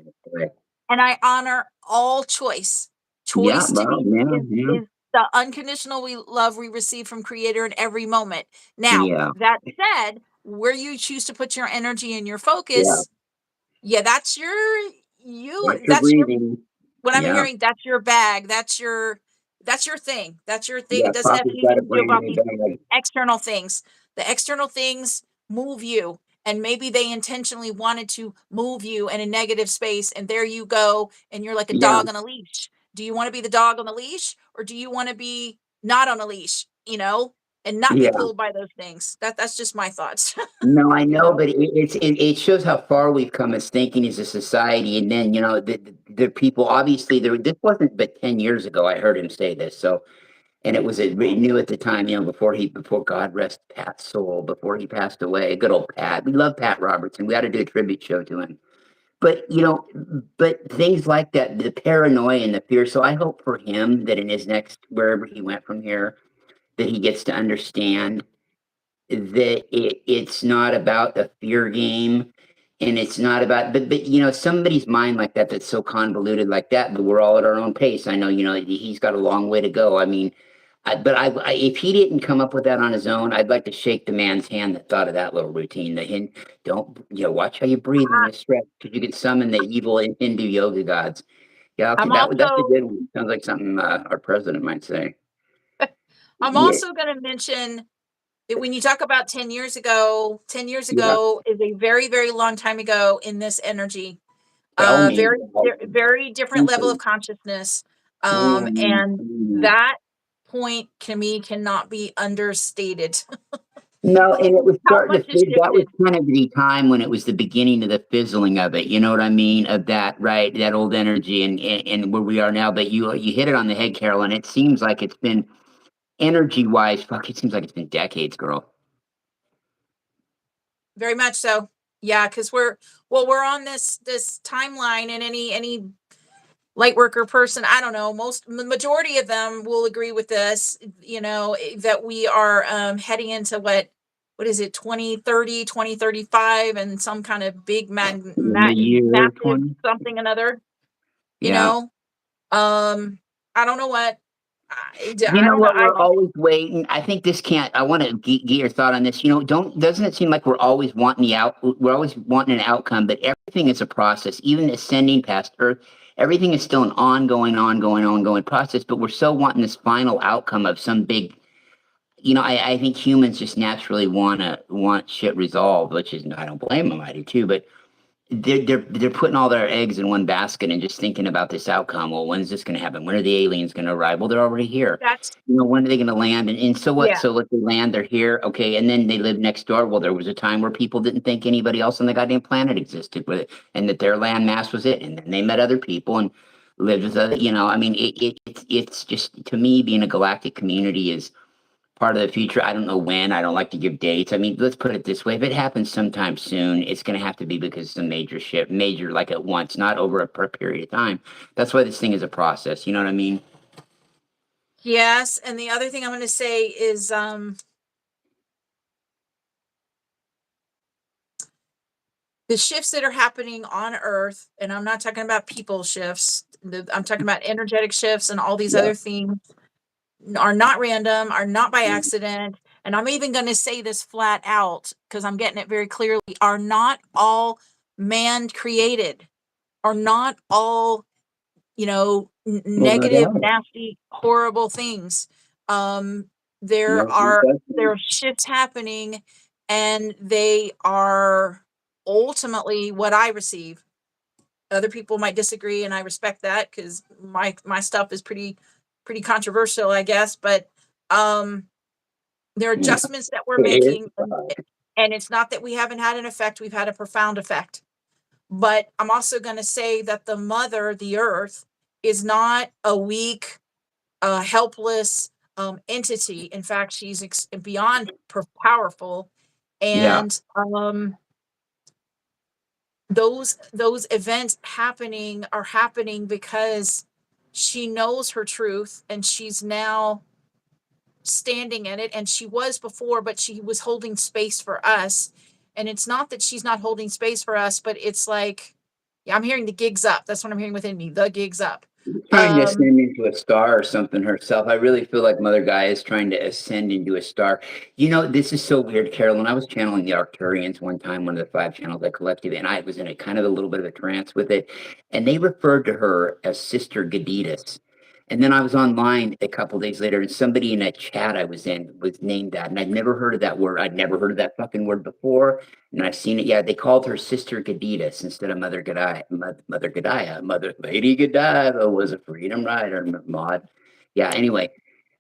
and I honor all choice. yeah, Choice to well, me yeah, is the unconditional love we receive from Creator in every moment. Now, yeah, that said, where you choose to put your energy and your yeah. focus, yeah, Watch your that's your breathing. what I'm Yeah, hearing. That's your bag. That's your thing. That's your thing. yeah. It doesn't have Coffee's got a anything to do brand about new these bag. external things. The external things move you. And maybe they intentionally wanted to move you in a negative space. And there you go. And you're like a Yeah, dog on a leash. Do you want to be the dog on the leash? Or do you want to be not on a leash, and not be yeah. pulled by those things? That's just my thoughts. No, I you know, know, but it shows how far we've come as thinking as a society. And then the people obviously this wasn't but 10 years ago. I heard him say this. So and it was new at the time. Before God rest Pat's soul, before he passed away. Good old Pat. We love Pat Robertson. We got to do a tribute show to him. But things like that, the paranoia and the fear. So I hope for him that in his next, wherever he went from here, that he gets to understand that it's not about the fear game, and it's not about, but somebody's mind like that, that's so convoluted like that, but we're all at our own pace. I know, he's got a long way to go. I mean, if he didn't come up with that on his own, I'd like to shake the man's hand that thought of that little routine. Don't, watch how you breathe when I- you stretch, because you can summon the evil Hindu yoga gods. Yeah, okay, I'm that's a also good one. Sounds like something our president might say. I'm Yeah, also going to mention that when you talk about 10 years ago, 10 years yeah. ago is a very, very long time ago in this energy. Tell me. Very different level of consciousness. And that point to me cannot be understated. No, and it was How starting much to has that was shifted. kind of the time when it was the beginning of the fizzling of it, you know what I mean? Of that, right? That old energy and where we are now. But you hit it on the head, Carolyn. It seems like it's been energy wise, fuck, it seems like it's been decades, girl. Very much so. Yeah, because we're on this timeline, and any light worker person, I don't know, the majority of them will agree with this, that we are heading into what is it, 2030, 2035, and some kind of big The year massive 20. something another, you Yeah. know. I don't know what You I know don't know. what? We're always waiting. I think this can't. I want to get your thought on this. Doesn't it seem like we're always wanting we're always wanting an outcome, but everything is a process. Even ascending past Earth, everything is still an ongoing process. But we're so wanting this final outcome of some big. I think humans just naturally want shit resolved, which is, I don't blame them. I do too, but they're putting all their eggs in one basket and just thinking about this outcome. Well, when's this going to happen? When are the aliens going to arrive? Well, they're already here. That's When are they going to land? And so what? yeah. So let they land. They're here. Okay. And then they live next door. Well, there was a time where people didn't think anybody else on the goddamn planet existed with it, and that their land mass was it. And then they met other people and lived with other. I mean, it's just, to me, being a galactic community is part of the future. I don't know when. I don't like to give dates. I mean, let's put it this way: if it happens sometime soon, it's going to have to be because it's a major shift, major like at once, not over a period of time. That's why this thing is a process. You know what I mean? Yes, and the other thing I'm going to say is the shifts that are happening on Earth, and I'm not talking about people shifts, I'm talking about energetic shifts and all these Yeah. other things, are not random, are not by accident. And I'm even going to say this flat out because I'm getting it very clearly, are not all man created, are not all, Well, no negative, doubt. nasty, horrible things. There No, no are question. shifts happening, and they are ultimately what I receive. Other people might disagree, and I respect that because my stuff is pretty controversial, I guess. But there are Yeah, adjustments that we're it is. making, and it's not that we haven't had an effect. We've had a profound effect. But I'm also going to say that the mother, the earth, is not a weak, helpless entity. In fact, she's beyond powerful. Yeah. And those events are happening because she knows her truth, and she's now standing in it, and she was before, but she was holding space for us. And it's not that she's not holding space for us, but it's like, yeah, I'm hearing the gigs up. That's what I'm hearing within me, the gigs up. Trying to ascend into a star or something herself. I really feel like Mother Gaia is trying to ascend into a star. This is so weird, Carolyn. I was channeling the Arcturians one time, one of the 5 channels I collected, and I was in a kind of a little bit of a trance with it. And they referred to her as Sister Gaditas. And then I was online a couple days later, and somebody in a chat I was in was named that. And I'd never heard of that word. I'd never heard of that fucking word before. And I've seen it. Yeah, they called her Sister Gaditas instead of Mother Godiah. Mother Godiah. Mother Lady Godiva was a freedom rider, Maud. Yeah, anyway.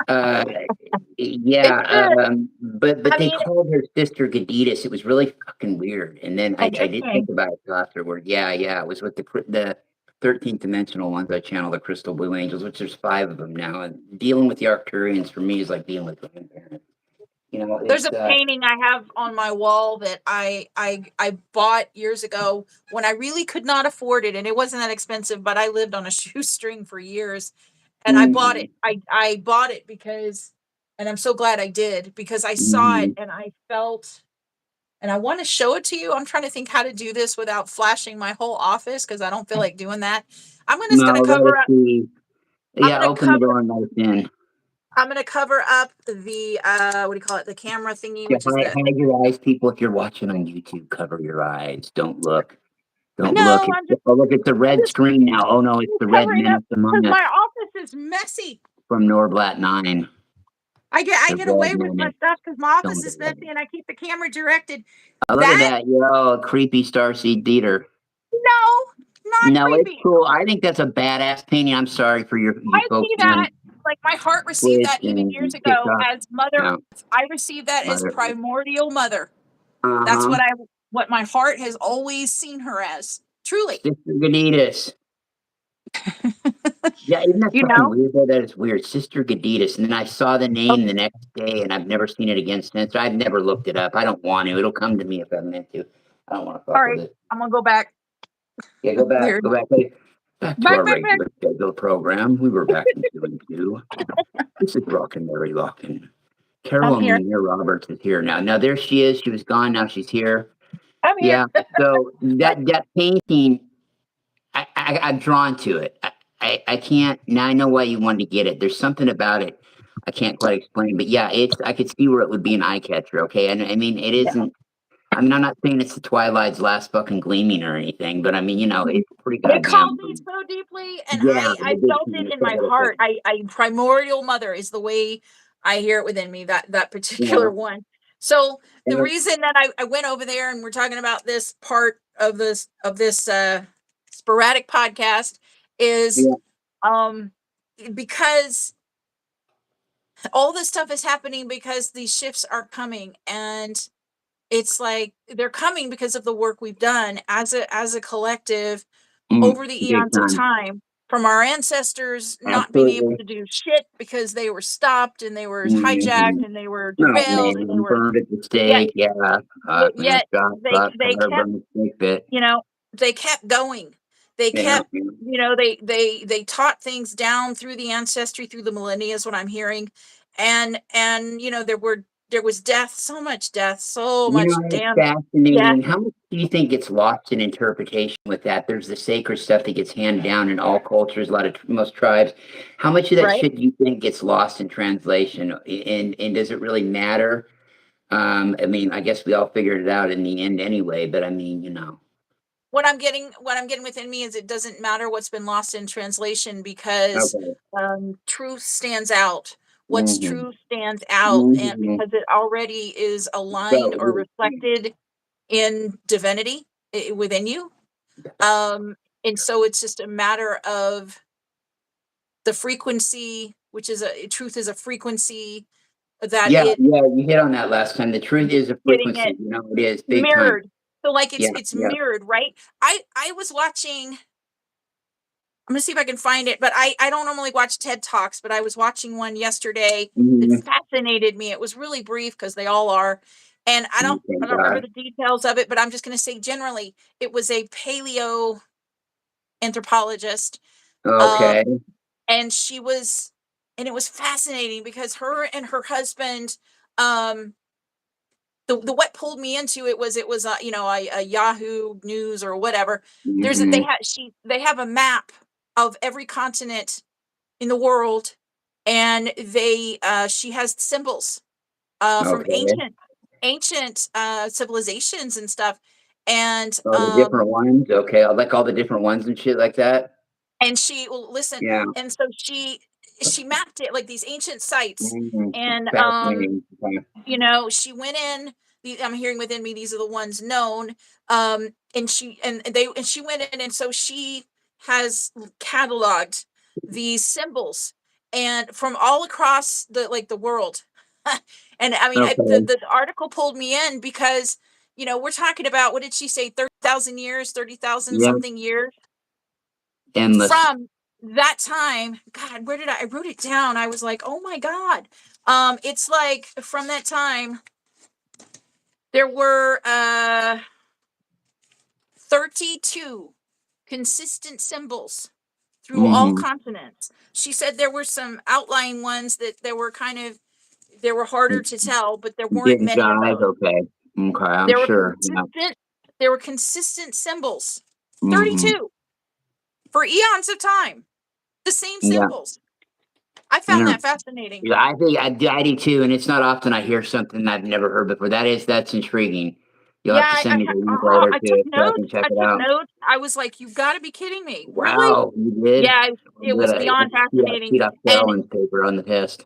Uh, It's yeah, good. but I they mean, called her Sister Gaditas. It was really fucking weird. And then I did think interesting. about it afterward. Yeah, yeah. It was with the 13th dimensional ones. I channel the Crystal Blue Angels, which there's 5 of them now. And dealing with the Arcturians for me is like dealing with grandparents. There's It's a painting I have on my wall that I bought years ago when I really could not afford it, and it wasn't that expensive, but I lived on a shoestring for years, and I bought mhm, it. I bought it because, and I'm so glad I did, because I saw it mhm. and I felt, and I want to show it to you. I'm trying to think how to do this without flashing my whole office because I don't feel like doing that. Just going to No, let cover us up. see. I'm Yeah, going to open the cover. door and let us in. I'm going to cover up the what do you call it? The camera thingy, Yeah, which is the. hide your eyes, people. If you're watching on YouTube, cover your eyes. Don't look. Don't look. No, Oh, look, it's the red just screen now. Oh no, it's the red covering up menace among because us my office is messy. from Norblat 9. I The get red away with my menace. stuff because my Don't office look is at that. messy, and I keep the camera directed. Oh, look at That that, yo, creepy Starseed Dieter. no, not No, it's creepy. cool. I think that's a badass painting. I'm sorry for you I folks see on that. Like my heart received Twitch that even years and ago TikTok. as Mother Yeah, Earth. I received that as mother. primordial mother. That's Uh-huh. what my heart has always seen her as. Truly, Sister Gaditas. Yeah, isn't that you fucking know. weird though? That is weird. Sister Gaditas. And then I saw the name Okay, the next day and I've never seen it again since. I've never looked it up. I don't want to. It'll come to me if I meant to. I don't want to all fuck with right. it. I'm gonna go back. Yeah, go back. There, Go back. Hey, back to back, our back, back. regular schedule program. We were back in 2 and 2. This is Locken, Larry Locken. I'm Carolyn here. Lanier Roberts is here now. Now there she is. She was gone. Now she's here. I'm here. Yeah. So that painting, I'm drawn to it. I can't now. I know why you wanted to get it. There's something about it I can't quite explain, but yeah, I could see where it would be an eye catcher. Okay, and I mean it Yeah. isn't. I mean, I'm not saying it's the Twilight's last fucking gleaming or anything, but I mean, Mhm. it's pretty It called goddamn. me so deeply, and Yeah, I it did felt to it me. in my heart. I primordial mother is the way I hear it within me, that particular one. So the And reason that I went over there and we're talking about this part of this sporadic podcast is yeah, um because all this stuff is happening because these shifts are coming, and it's like they're coming because of the work we've done as a collective over the big eons of time. time, from our ancestors not being able Absolutely. to do shit because they were stopped and they were hijacked Mhm. and they were Oh, derailed and they man, were burned at the yet stake, yeah, man, yet shot, they fire, kept, burned at the stake bit. you know, they kept going. They Yeah, kept, you know, they taught things down through the ancestry, through the millennia is what I'm hearing. And you know, there was death, so much death, so you much know, it's damn death. fascinating. How much do you think gets lost in interpretation with that? There's the sacred stuff that gets handed down in all cultures, a lot of most tribes. How much of that Right. shit do you think gets lost in translation? And does it really matter? I mean, I guess we all figured it out in the end anyway, but I mean, you know. What I'm getting within me is it doesn't matter what's been lost in translation, because Okay. truth stands out. What's Mm-hmm. true stands out, and Mm-hmm. because it already is aligned So, or reflected in divinity within you. And so it's just a matter of the frequency, which is truth is a frequency that yeah, it yeah, you hit on that last time. The truth is a getting frequency, it you know, it is big time. mirrored. So like Yeah, it's yeah. mirrored, right? I was watching, I'm gonna see if I can find it, but I don't normally watch TED Talks, but I was watching one yesterday that Mm-hmm. fascinated me. It was really brief because they all are, and I Thank don't remember God. the details of it, but I'm just gonna say generally it was a paleo anthropologist, Okay. um, and she was, and it was fascinating because her and her husband, um, the what pulled me into it was you know, a Yahoo News or whatever. Mm-hmm. They have a map of every continent in the world, and they she has symbols from Okay. ancient civilizations and stuff, and All the different ones. Okay. I like all the different ones and shit like that. she, well, listen, Yeah. and so she mapped it like these ancient sites, Mm-hmm. and Fascinating. Okay. you know, she went in, I'm hearing within me these are the ones known, and she went in, and so she has cataloged these symbols and from all across the world. And I mean, Okay. the article pulled me in because, you know, we're talking about, what did she say, 30,000 years, 30,000 Yeah. something years Endless. from that time. God, where did I wrote it down? I was like, oh my God. It's like from that time there were 32 consistent symbols through all Mm-hmm. continents. She said there were some outlying ones that there were kind of, they were harder to tell, but there weren't Didn't many of jive. those. Okay. Okay. I'm There were sure. Yeah. consistent, there were consistent symbols. Mm-hmm. 32 for eons of time. The same Yeah. symbols. I found Yeah. that fascinating. Yeah, I do too, and it's not often I hear something I've never heard before. That's intriguing. You'll Yeah, have to send me the link later to it so I can check I it took out. notes. I was like, "You've got to be kidding me! Really?" Wow, you did? Yeah, it was I beyond just fascinating. feed off Carolyn's paper on the test.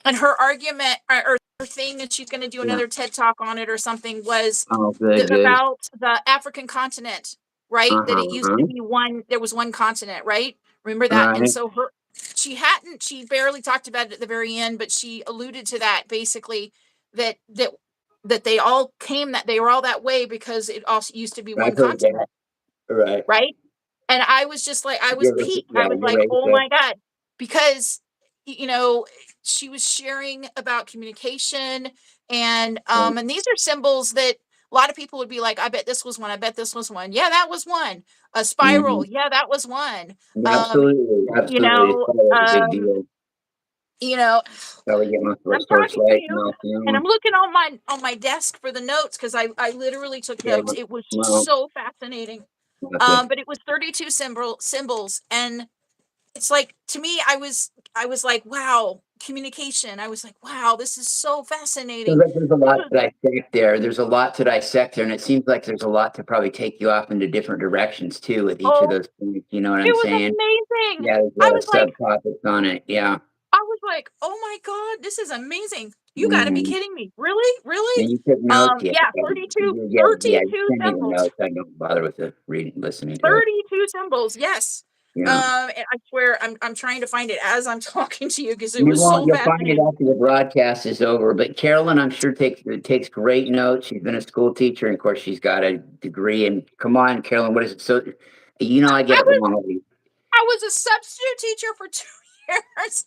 And her argument, or her thing that she's going to do Yeah. another TED talk on it or something, was Oh, good, good. about the African continent, right? That Uh-huh. it used to be one. There was one continent, right? Remember that? And Right. so she barely talked about it at the very end, but she alluded to that basically, that they all came, that they were all that way because it also used to be one I've heard that. continent, Right. right? And I was just like, I was You're right. piqued. I Yeah, was you're like, right with oh that. my God, because, you know, she was sharing about communication, and these are symbols that a lot of people would be like, I bet this was one. I bet this was one. Yeah, that was one. A Mm-hmm. spiral. Yeah, that was one. Um, Absolutely, you absolutely. It's know, always a big um, deal. you know, How we get most of our I'm source talking to light and you, all, you and know. I'm looking on my desk for the notes because I literally took Yeah. notes. It was Well, so fascinating. okay. But it was 32 symbols, and it's like, to me, I was like, wow, communication. I was like, wow, this is so Seems fascinating. like there's a This lot was, to dissect there. There's a lot to dissect there, and it seems like there's a lot to probably take you off into different directions too with each of oh, those points. You know what it I'm was saying? amazing. Yeah, there's a I lot of was like, subtopics on it. Yeah. I was like, oh my God, this is amazing. You got to be Mhm. kidding me. Really? Really? And you took notes, yeah. Yeah, Yeah, yeah, you 32 send me the symbols. notes. I don't bother with the reading, listening to it. 32 symbols. Yes. Yeah. And I swear I'm trying to find it as I'm talking to you because it You was won't. so You'll find it fascinating. after the broadcast is over. But Carolyn, I'm sure takes great notes. She's been a school teacher, and of course, she's got a degree. And come on, Carolyn, what is it? So, I get I it was wrong. Already. I was a substitute teacher for 2 years.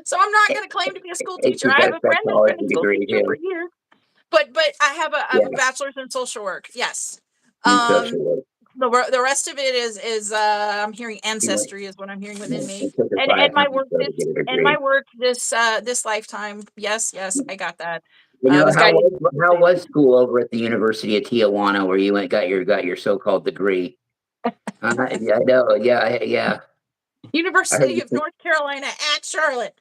So I'm not going to claim to be a school And teacher. she's I got have a a friend that's been psychology a school degree teacher for too. years. But I have a Yeah, bachelor's in social work. Yes. in Um social work. the rest of it is I'm hearing You know, ancestry is what I'm hearing within me. it took her And 5 my times work so to this get a and my degree. work this lifetime. Yes, I got that. I was How guided. was school over at the University of Tijuana, where you went got your so-called degree? Yeah, I know. Yeah, yeah. I heard University you. of North Carolina at Charlotte.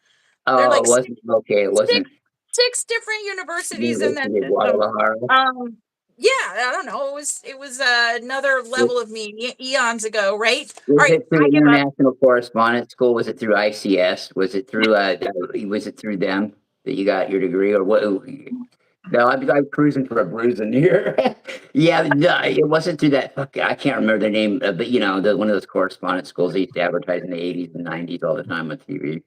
There are Oh, it like wasn't okay. It wasn't six different universities in that University of system. Guadalajara. Um, yeah, I don't know. It was another level of me eons ago, right? All Was right, it through I give up. International Correspondence School? Was it through ICS? Was it through them that you got your degree, or what? No, I'm cruising for a bruising here. Yeah, no, it wasn't through that. Fuck, I can't remember the name, but one of those correspondence schools they used to advertise in the '80s and '90s all the time on TV.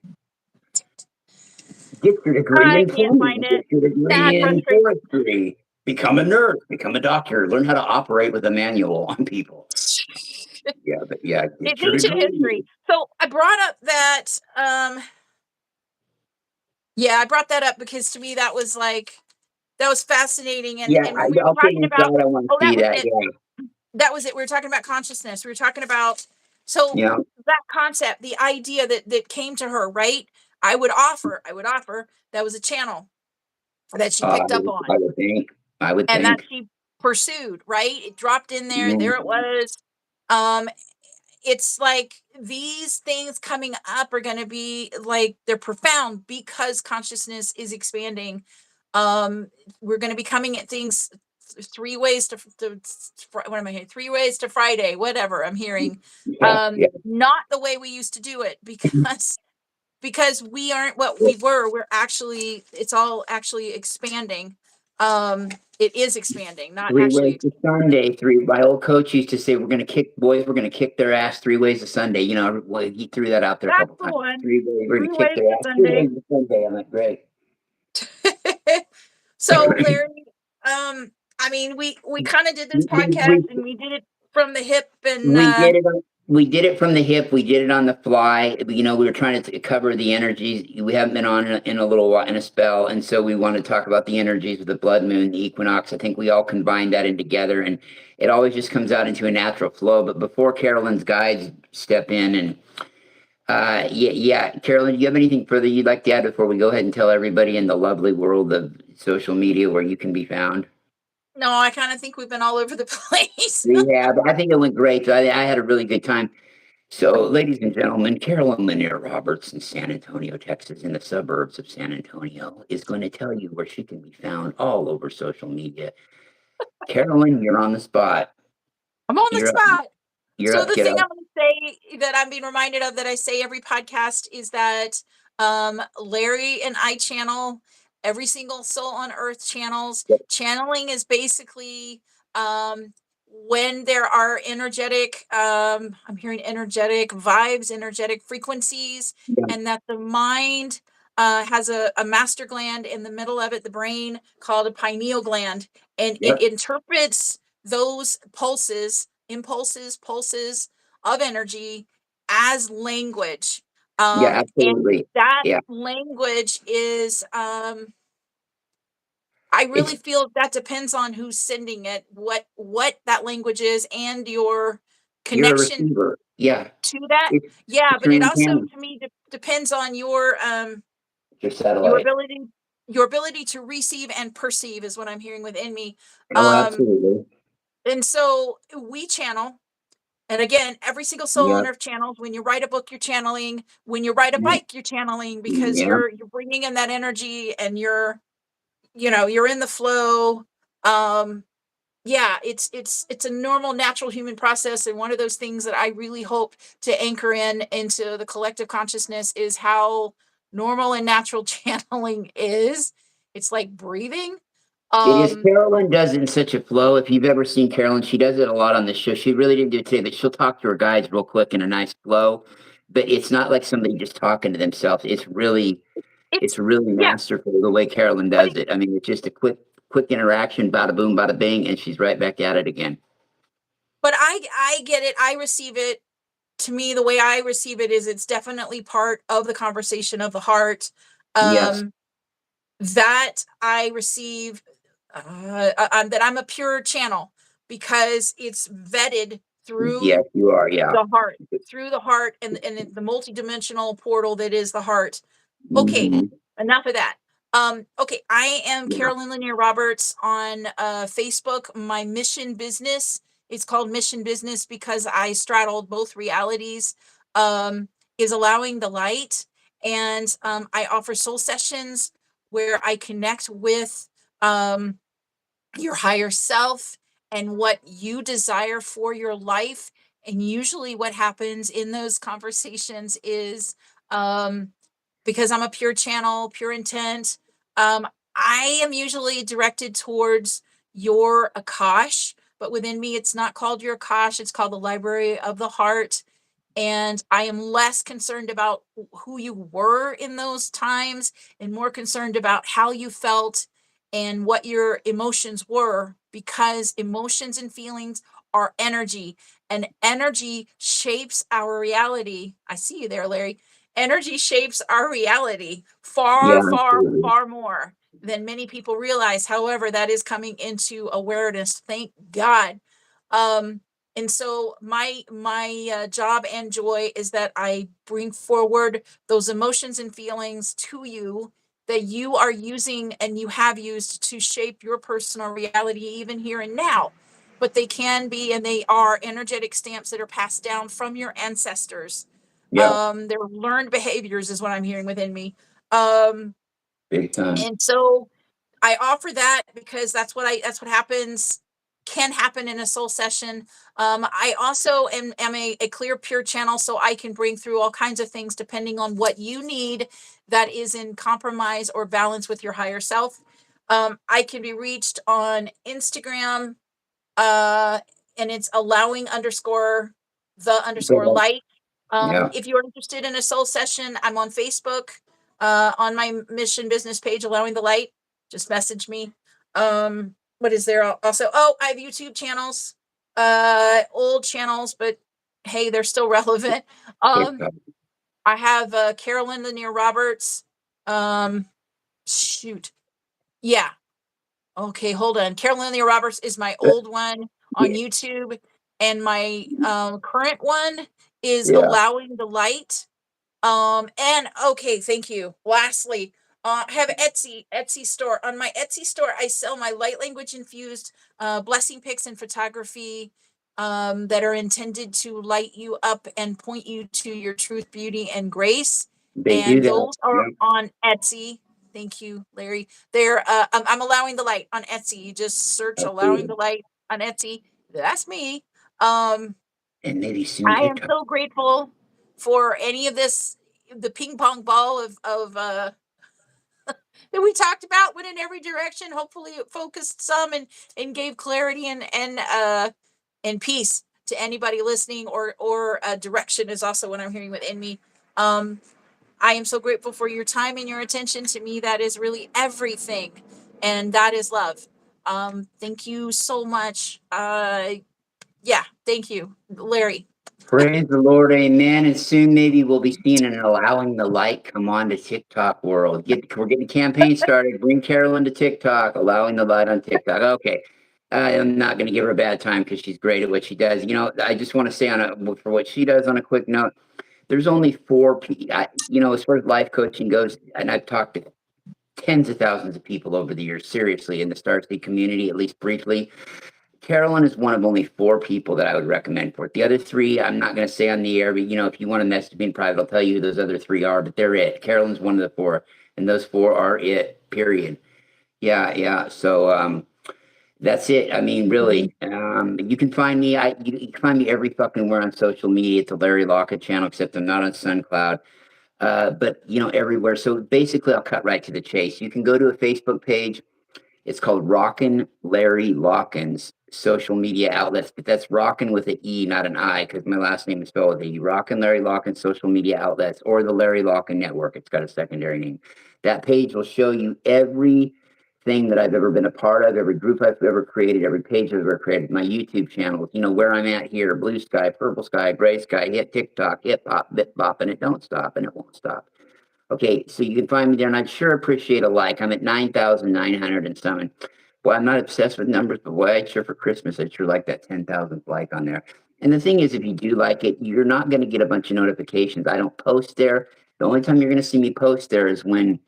Get your degree I in can't find plumbing. Get it. your degree Sad in frustration. forestry. Become a nurse. Become a doctor. Learn how to operate with a manual on people. Yeah, but yeah, It's get your ancient degree. history. So I brought up that yeah, I brought that up because to me that was fascinating. Yeah, And when we were I'll put talking you about, inside. I want to oh, that see was that. it. Yeah, That was it. We were talking about consciousness. We were talking about so yeah. that concept, the idea that came to her, right? I would offer that was a channel that she picked up on I would think. I would and that think. she pursued, right? It dropped in there. Mm, There it was. Um, it's like these things coming up are going to be like they're profound because consciousness is expanding. We're going to be coming at things 3 ways to what am I hearing? 3 ways to Friday, whatever I'm hearing. yeah, yeah. Not the way we used to do it because we aren't what we were. We're actually it's all actually expanding. It is expanding, not 3 ways actually. to Sunday. My old coach used to say, "We're going to kick boys. We're going to kick their ass 3 ways to Sunday." Well, he threw that out there a That's couple the times. one. 3 ways. We're going Three to kick ways their to ass three Sunday. ways to Sunday. I'm like, great. So Larry, I mean, we kind of did this podcast we, and we did it from the hip, and We did it. We did it from the hip. We did it on the fly. We were trying to cover the energies. We haven't been on in a little while, in a spell, and so we want to talk about the energies of the blood moon, the equinox. I think we all combine that in together, and it always just comes out into a natural flow. But before Carolyn's guides step in, and yeah, Carolyn, do you have anything further you'd like to add before we go ahead and tell everybody in the lovely world of social media where you can be found? no, I kind of think we've been all over the place. Yeah, but I think it went great. I had a really good time. So, ladies and gentlemen, Carolyn Lanier Roberts in San Antonio, Texas, in the suburbs of San Antonio, is going to tell you where she can be found all over social media. Carolyn, you're on the spot. I'm on the You're up. spot. You're So up, the thing kiddo. I'm going to say that I'm being reminded of that I say every podcast is that Larry and I channel every single soul on earth channels. Yep, Channeling is basically when there are energetic, I'm hearing energetic vibes, energetic frequencies, yep, and that the mind has a master gland in the middle of it, the brain, called a pineal gland, and it yep. interprets those pulses of energy as language. Yeah, And absolutely. that Yeah, language is, I it's really feel that depends on who's sending it, what that language is, and your you're a connection receiver. Yeah, to that. it's Yeah, it's but your it also antenna, to me depends on your your satellite. ability your ability to receive and perceive is what I'm hearing within me. Oh, Um, absolutely. and so we channel. And again, every single soul on Yep, earth channels. When you write a book, you're channeling. When you ride a yep, bike, you're channeling because yep. you're bringing in that energy and you're in the flow. Um, yeah, it's a normal, natural human process, and one of those things that I really hope to anchor into the collective consciousness is how normal and natural channeling is. It's like breathing. It is. Um, Carolyn does it in such a flow. If you've ever seen Carolyn, she does it a lot on the show. She really didn't do it today, but she'll talk to her guides real quick in a nice flow. But it's not like somebody just talking to themselves. It's it's really yeah, masterful the way Carolyn but does it. I mean, it's just a quick interaction, bada boom, bada bing, and she's right back at it again. I get it. I receive it. To me, the way I receive it is it's definitely part of the conversation of the heart. Yes, Um, that I receive that I'm a pure channel because it's vetted yes, through you are. Yeah. through the heart and the multidimensional portal that is the heart. Okay, Hmm. enough of that. Okay, I am Yeah. Carolyn Lanier Roberts on Facebook. My mission business, it's called Mission Business because I straddled both realities, is allowing the light. And I offer soul sessions where I connect with um, your higher self and what you desire for your life. And usually, what happens in those conversations is um, because I'm a pure channel, pure intent, um, I am usually directed towards your Akash, but within me, it's not called your Akash, it's called the Library of the Heart. And I am less concerned about who you were in those times and more concerned about how you felt and what your emotions were, because emotions and feelings are energy, and energy shapes our reality. I see you there, Larry. Energy shapes our reality Yeah, far, far, absolutely. far more than many people realize. However, that is coming into awareness. Thank God. Um, and so my job and joy is that I bring forward those emotions and feelings to you that you are using and you have used to shape your personal reality even here and now. But they can be and they are energetic stamps that are passed down from your ancestors. Yeah, They're learned behaviors is what I'm hearing within me. Um, big time. and so I offer that because that's what happens, can happen in a soul session. I also am a clear pure channel, so I can bring through all kinds of things depending on what you need that is in compromise or balance with your higher self. I can be reached on Instagram, uh, and it's allowing underscore the underscore Okay. light. Yeah. If you're interested in a soul session, I'm on Facebook, on my mission business page, allowing the light. Just message me. What is there also? Oh, I have YouTube channels, old channels, but hey, they're still relevant. Um, TikTok. I have Carolyn Lanier Roberts. Um, shoot, yeah, okay, hold on. Carolyn Lanier Roberts is my Uh, old one on Yeah. YouTube, and my current one is Yeah. Allowing the Light. And okay, thank you. Lastly, I have Etsy store. On my Etsy store, I sell my light language infused blessing pics and photography that are intended to light you up and point you to your truth, beauty, and grace. They do And that. those are Yeah, on Etsy. Thank you, Larry. They're I'm allowing the light on Etsy. You just search allowing absolutely. the light on Etsy. That's me. Um, And maybe soon I am TikTok. so grateful for any of this, the ping pong ball of that we talked about went in every direction. Hopefully it focused some and gave clarity and peace to anybody listening, or direction is also what I'm hearing within me. Um, I am so grateful for your time and your attention. To me, that is really everything. And that is love. Thank you so much. Yeah, thank you, Larry. Praise the Lord, amen. And soon maybe we'll be seeing an allowing the light come on to TikTok world. We're getting a campaign started. Bring Carolyn to TikTok, allowing the light on TikTok. Okay. I am not going to give her a bad time because she's great at what she does. You know, I just want to say for what she does on a quick note, there's only four people, as far as life coaching goes, and I've talked to tens of thousands of people over the years, seriously, in the Starseed community, at least briefly. Carolyn is one of only four people that I would recommend for it. The other three, I'm not going to say on the air, but if you want to message me in private, I'll tell you who those other three are, but they're it. Carolyn's one of the four, and those four are it, period. Yeah, yeah. So, that's it. I mean, really, you can find me. You can find me every fucking where on social media. It's a Larry Locken channel, except I'm not on SoundCloud. but everywhere. So basically, I'll cut right to the chase. You can go to a Facebook page. It's called Rockin' Larry Locken's social media outlets, but that's Rockin' with an E, not an I, because my last name is spelled with a E. Rockin' Larry Locken's social media outlets, or the Larry Locken Network. It's got a secondary name. That page will show you everything that I've ever been a part of, every group I've ever created, every page I've ever created, my YouTube channels, where I'm at here, blue sky, purple sky, gray sky, hit TikTok, hip hop, bip bop, and it don't stop and it won't stop. Okay, so you can find me there, and I'd sure appreciate a like. I'm at 9,900 and something. Well, I'm not obsessed with numbers, but boy, I'd sure for Christmas, I'd sure like that 10,000th like on there. And the thing is, if you do like it, you're not going to get a bunch of notifications. I don't post there. The only time you're going to see me post there is when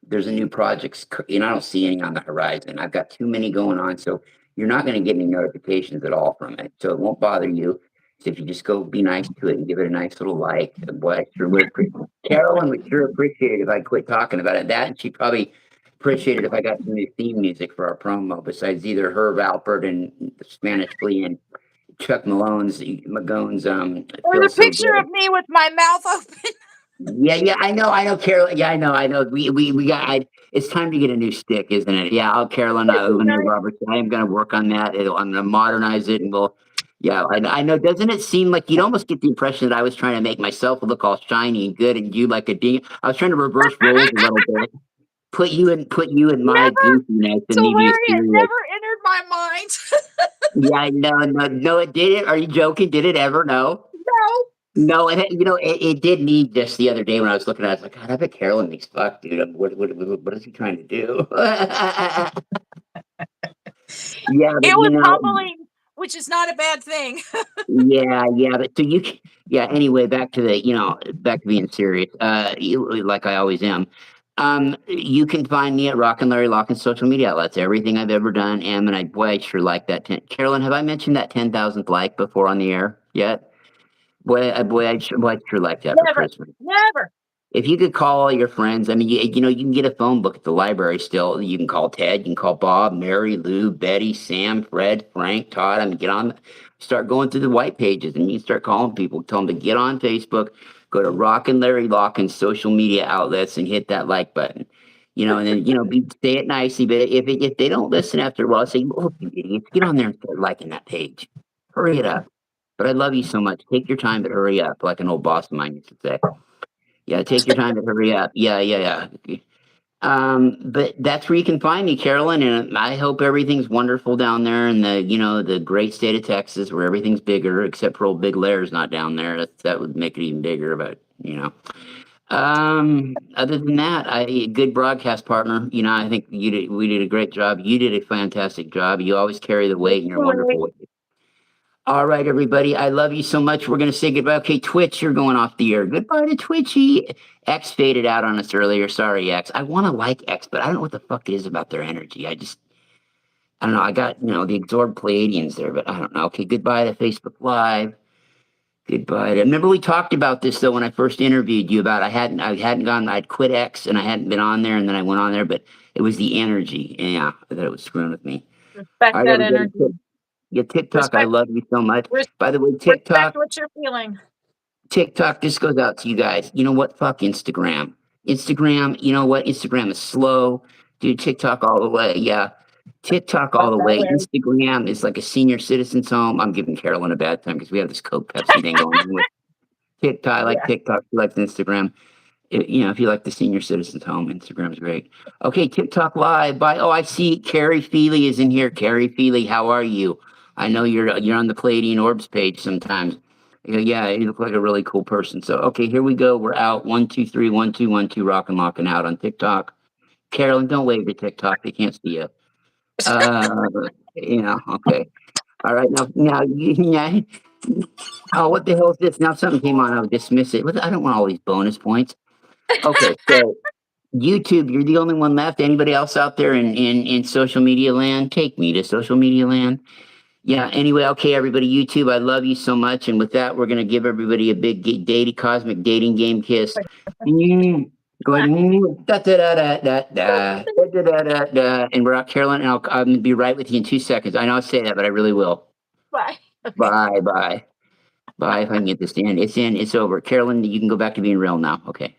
there's a new project. I don't see any on the horizon. I've got too many going on, so you're not going to get any notifications at all from it. So it won't bother you. So if you just go be nice to it and give it a nice little like, boy, I sure would appreciate it. Carolyn would sure appreciate it if I quit talking about it. That, and she probably appreciate it if I got some new theme music for our promo, besides either Herb Alpert and the Spanish Flea and Chuck Magone's Or Feels the So picture Good. of me with my mouth open. Yeah, I know, Carol. Yeah, I know. We got. It's time to get a new stick, isn't it? Yeah, Carolyn Lanier Roberts. I am going to work on that. I'm going to modernize it, and we'll. Yeah, I know. Doesn't it seem like you'd almost get the impression that I was trying to make myself look all shiny and good, and you like a D? I was trying to reverse roles a little bit. Put you in my Never. goofiness, and So me be a Larry, it serious. never entered my mind. Yeah, I know. No, it didn't. Are you joking? Did it ever? No. No. No, and it did me just the other day when I was looking at it. I was like, God, I bet Carolyn thinks, fuck, dude. What is he trying to do? Yeah, but It was humbling, which is not a bad thing. yeah, but so yeah. Anyway, back to being serious. Like I always am. You can find me at Rock and Larry Locken's social media outlets. Everything I've ever done, and I sure like that. Carolyn, have I mentioned that 10,000th like before on the air yet? I'd sure like that for Never. Christmas. Never. If you could call all your friends, I mean, you can get a phone book at the library still. You can call Ted, you can call Bob, Mary, Lou, Betty, Sam, Fred, Frank, Todd. I mean, start going through the white pages, and you start calling people, tell them to get on Facebook, go to Rock and Larry Locken's social media outlets, and hit that like button. And then say it nicely. But if they don't listen after a while, say, "Oh, you idiots, get on there and start liking that page. Hurry it up." But I love you so much. Take your time, but hurry up, like an old boss of mine used to say. Yeah, take your time to hurry up. Yeah. But that's where you can find me, Carolyn, and I hope everything's wonderful down there in the great state of Texas, where everything's bigger, except for old Big Lair's not down there. That would make it even bigger, but. Other than that, good broadcast partner. I think we did a great job. You did a fantastic job. You always carry the weight, and you're wonderful with it. All right, everybody. I love you so much. We're going to say goodbye. Okay, Twitch, you're going off the air. Goodbye to Twitchy. X faded out on us earlier. Sorry, X. I want to like X, but I don't know what the fuck it is about their energy. I don't know. I got, the absorbed pleiadians there, but I don't know. Okay, goodbye to Facebook Live. Goodbye. Remember we talked about this though when I first interviewed you about I hadn't gone. I'd quit X and I hadn't been on there, and then I went on there, but it was the energy. Yeah, that it was screwing with me. Respect All right, that everybody. energy. Yeah, TikTok, I Respect. love you so much. By the way, Respect what you're feeling. TikTok, this goes out to you guys. You know what? Fuck Instagram. Instagram, you know what? Instagram is slow. Dude, TikTok all the way. Yeah. TikTok all Fuck the that, way. Larry. Instagram is like a senior citizen's home. I'm giving Carolyn a bad time because we have this Coke Pepsi thing going on with TikTok. I like Yeah. TikTok. She likes Instagram. If you like the senior citizens home, Instagram's great. Okay, TikTok live. Bye. Oh, I see Carrie Feely is in here. Carrie Feely, how are you? I know you're on the Pleiadian Orbs page sometimes. Yeah, you look like a really cool person. So okay, here we go. We're out. 1, 2, 3, 1, 2, 1, 2. Rock and locking out on TikTok. Carolyn, don't wave to TikTok. They can't see you. Okay. All right. Now, yeah. Oh, what the hell is this? Now something came on. I'll dismiss it. I don't want all these bonus points. Okay, so YouTube, you're the only one left. Anybody else out there in social media land? Take me to social media land. Yeah, anyway, okay, everybody, YouTube, I love you so much. And with that, we're going to give everybody a big cosmic dating game kiss. Go ahead. Da, da, da, da, da, da, da, da, da, da. And we're out, Carolyn, and I'm going to be right with you in 2 seconds. I know I say that, but I really will. Bye. Okay. Bye. Bye, if I can get this in. It's in. It's over. Carolyn, you can go back to being real now. Okay.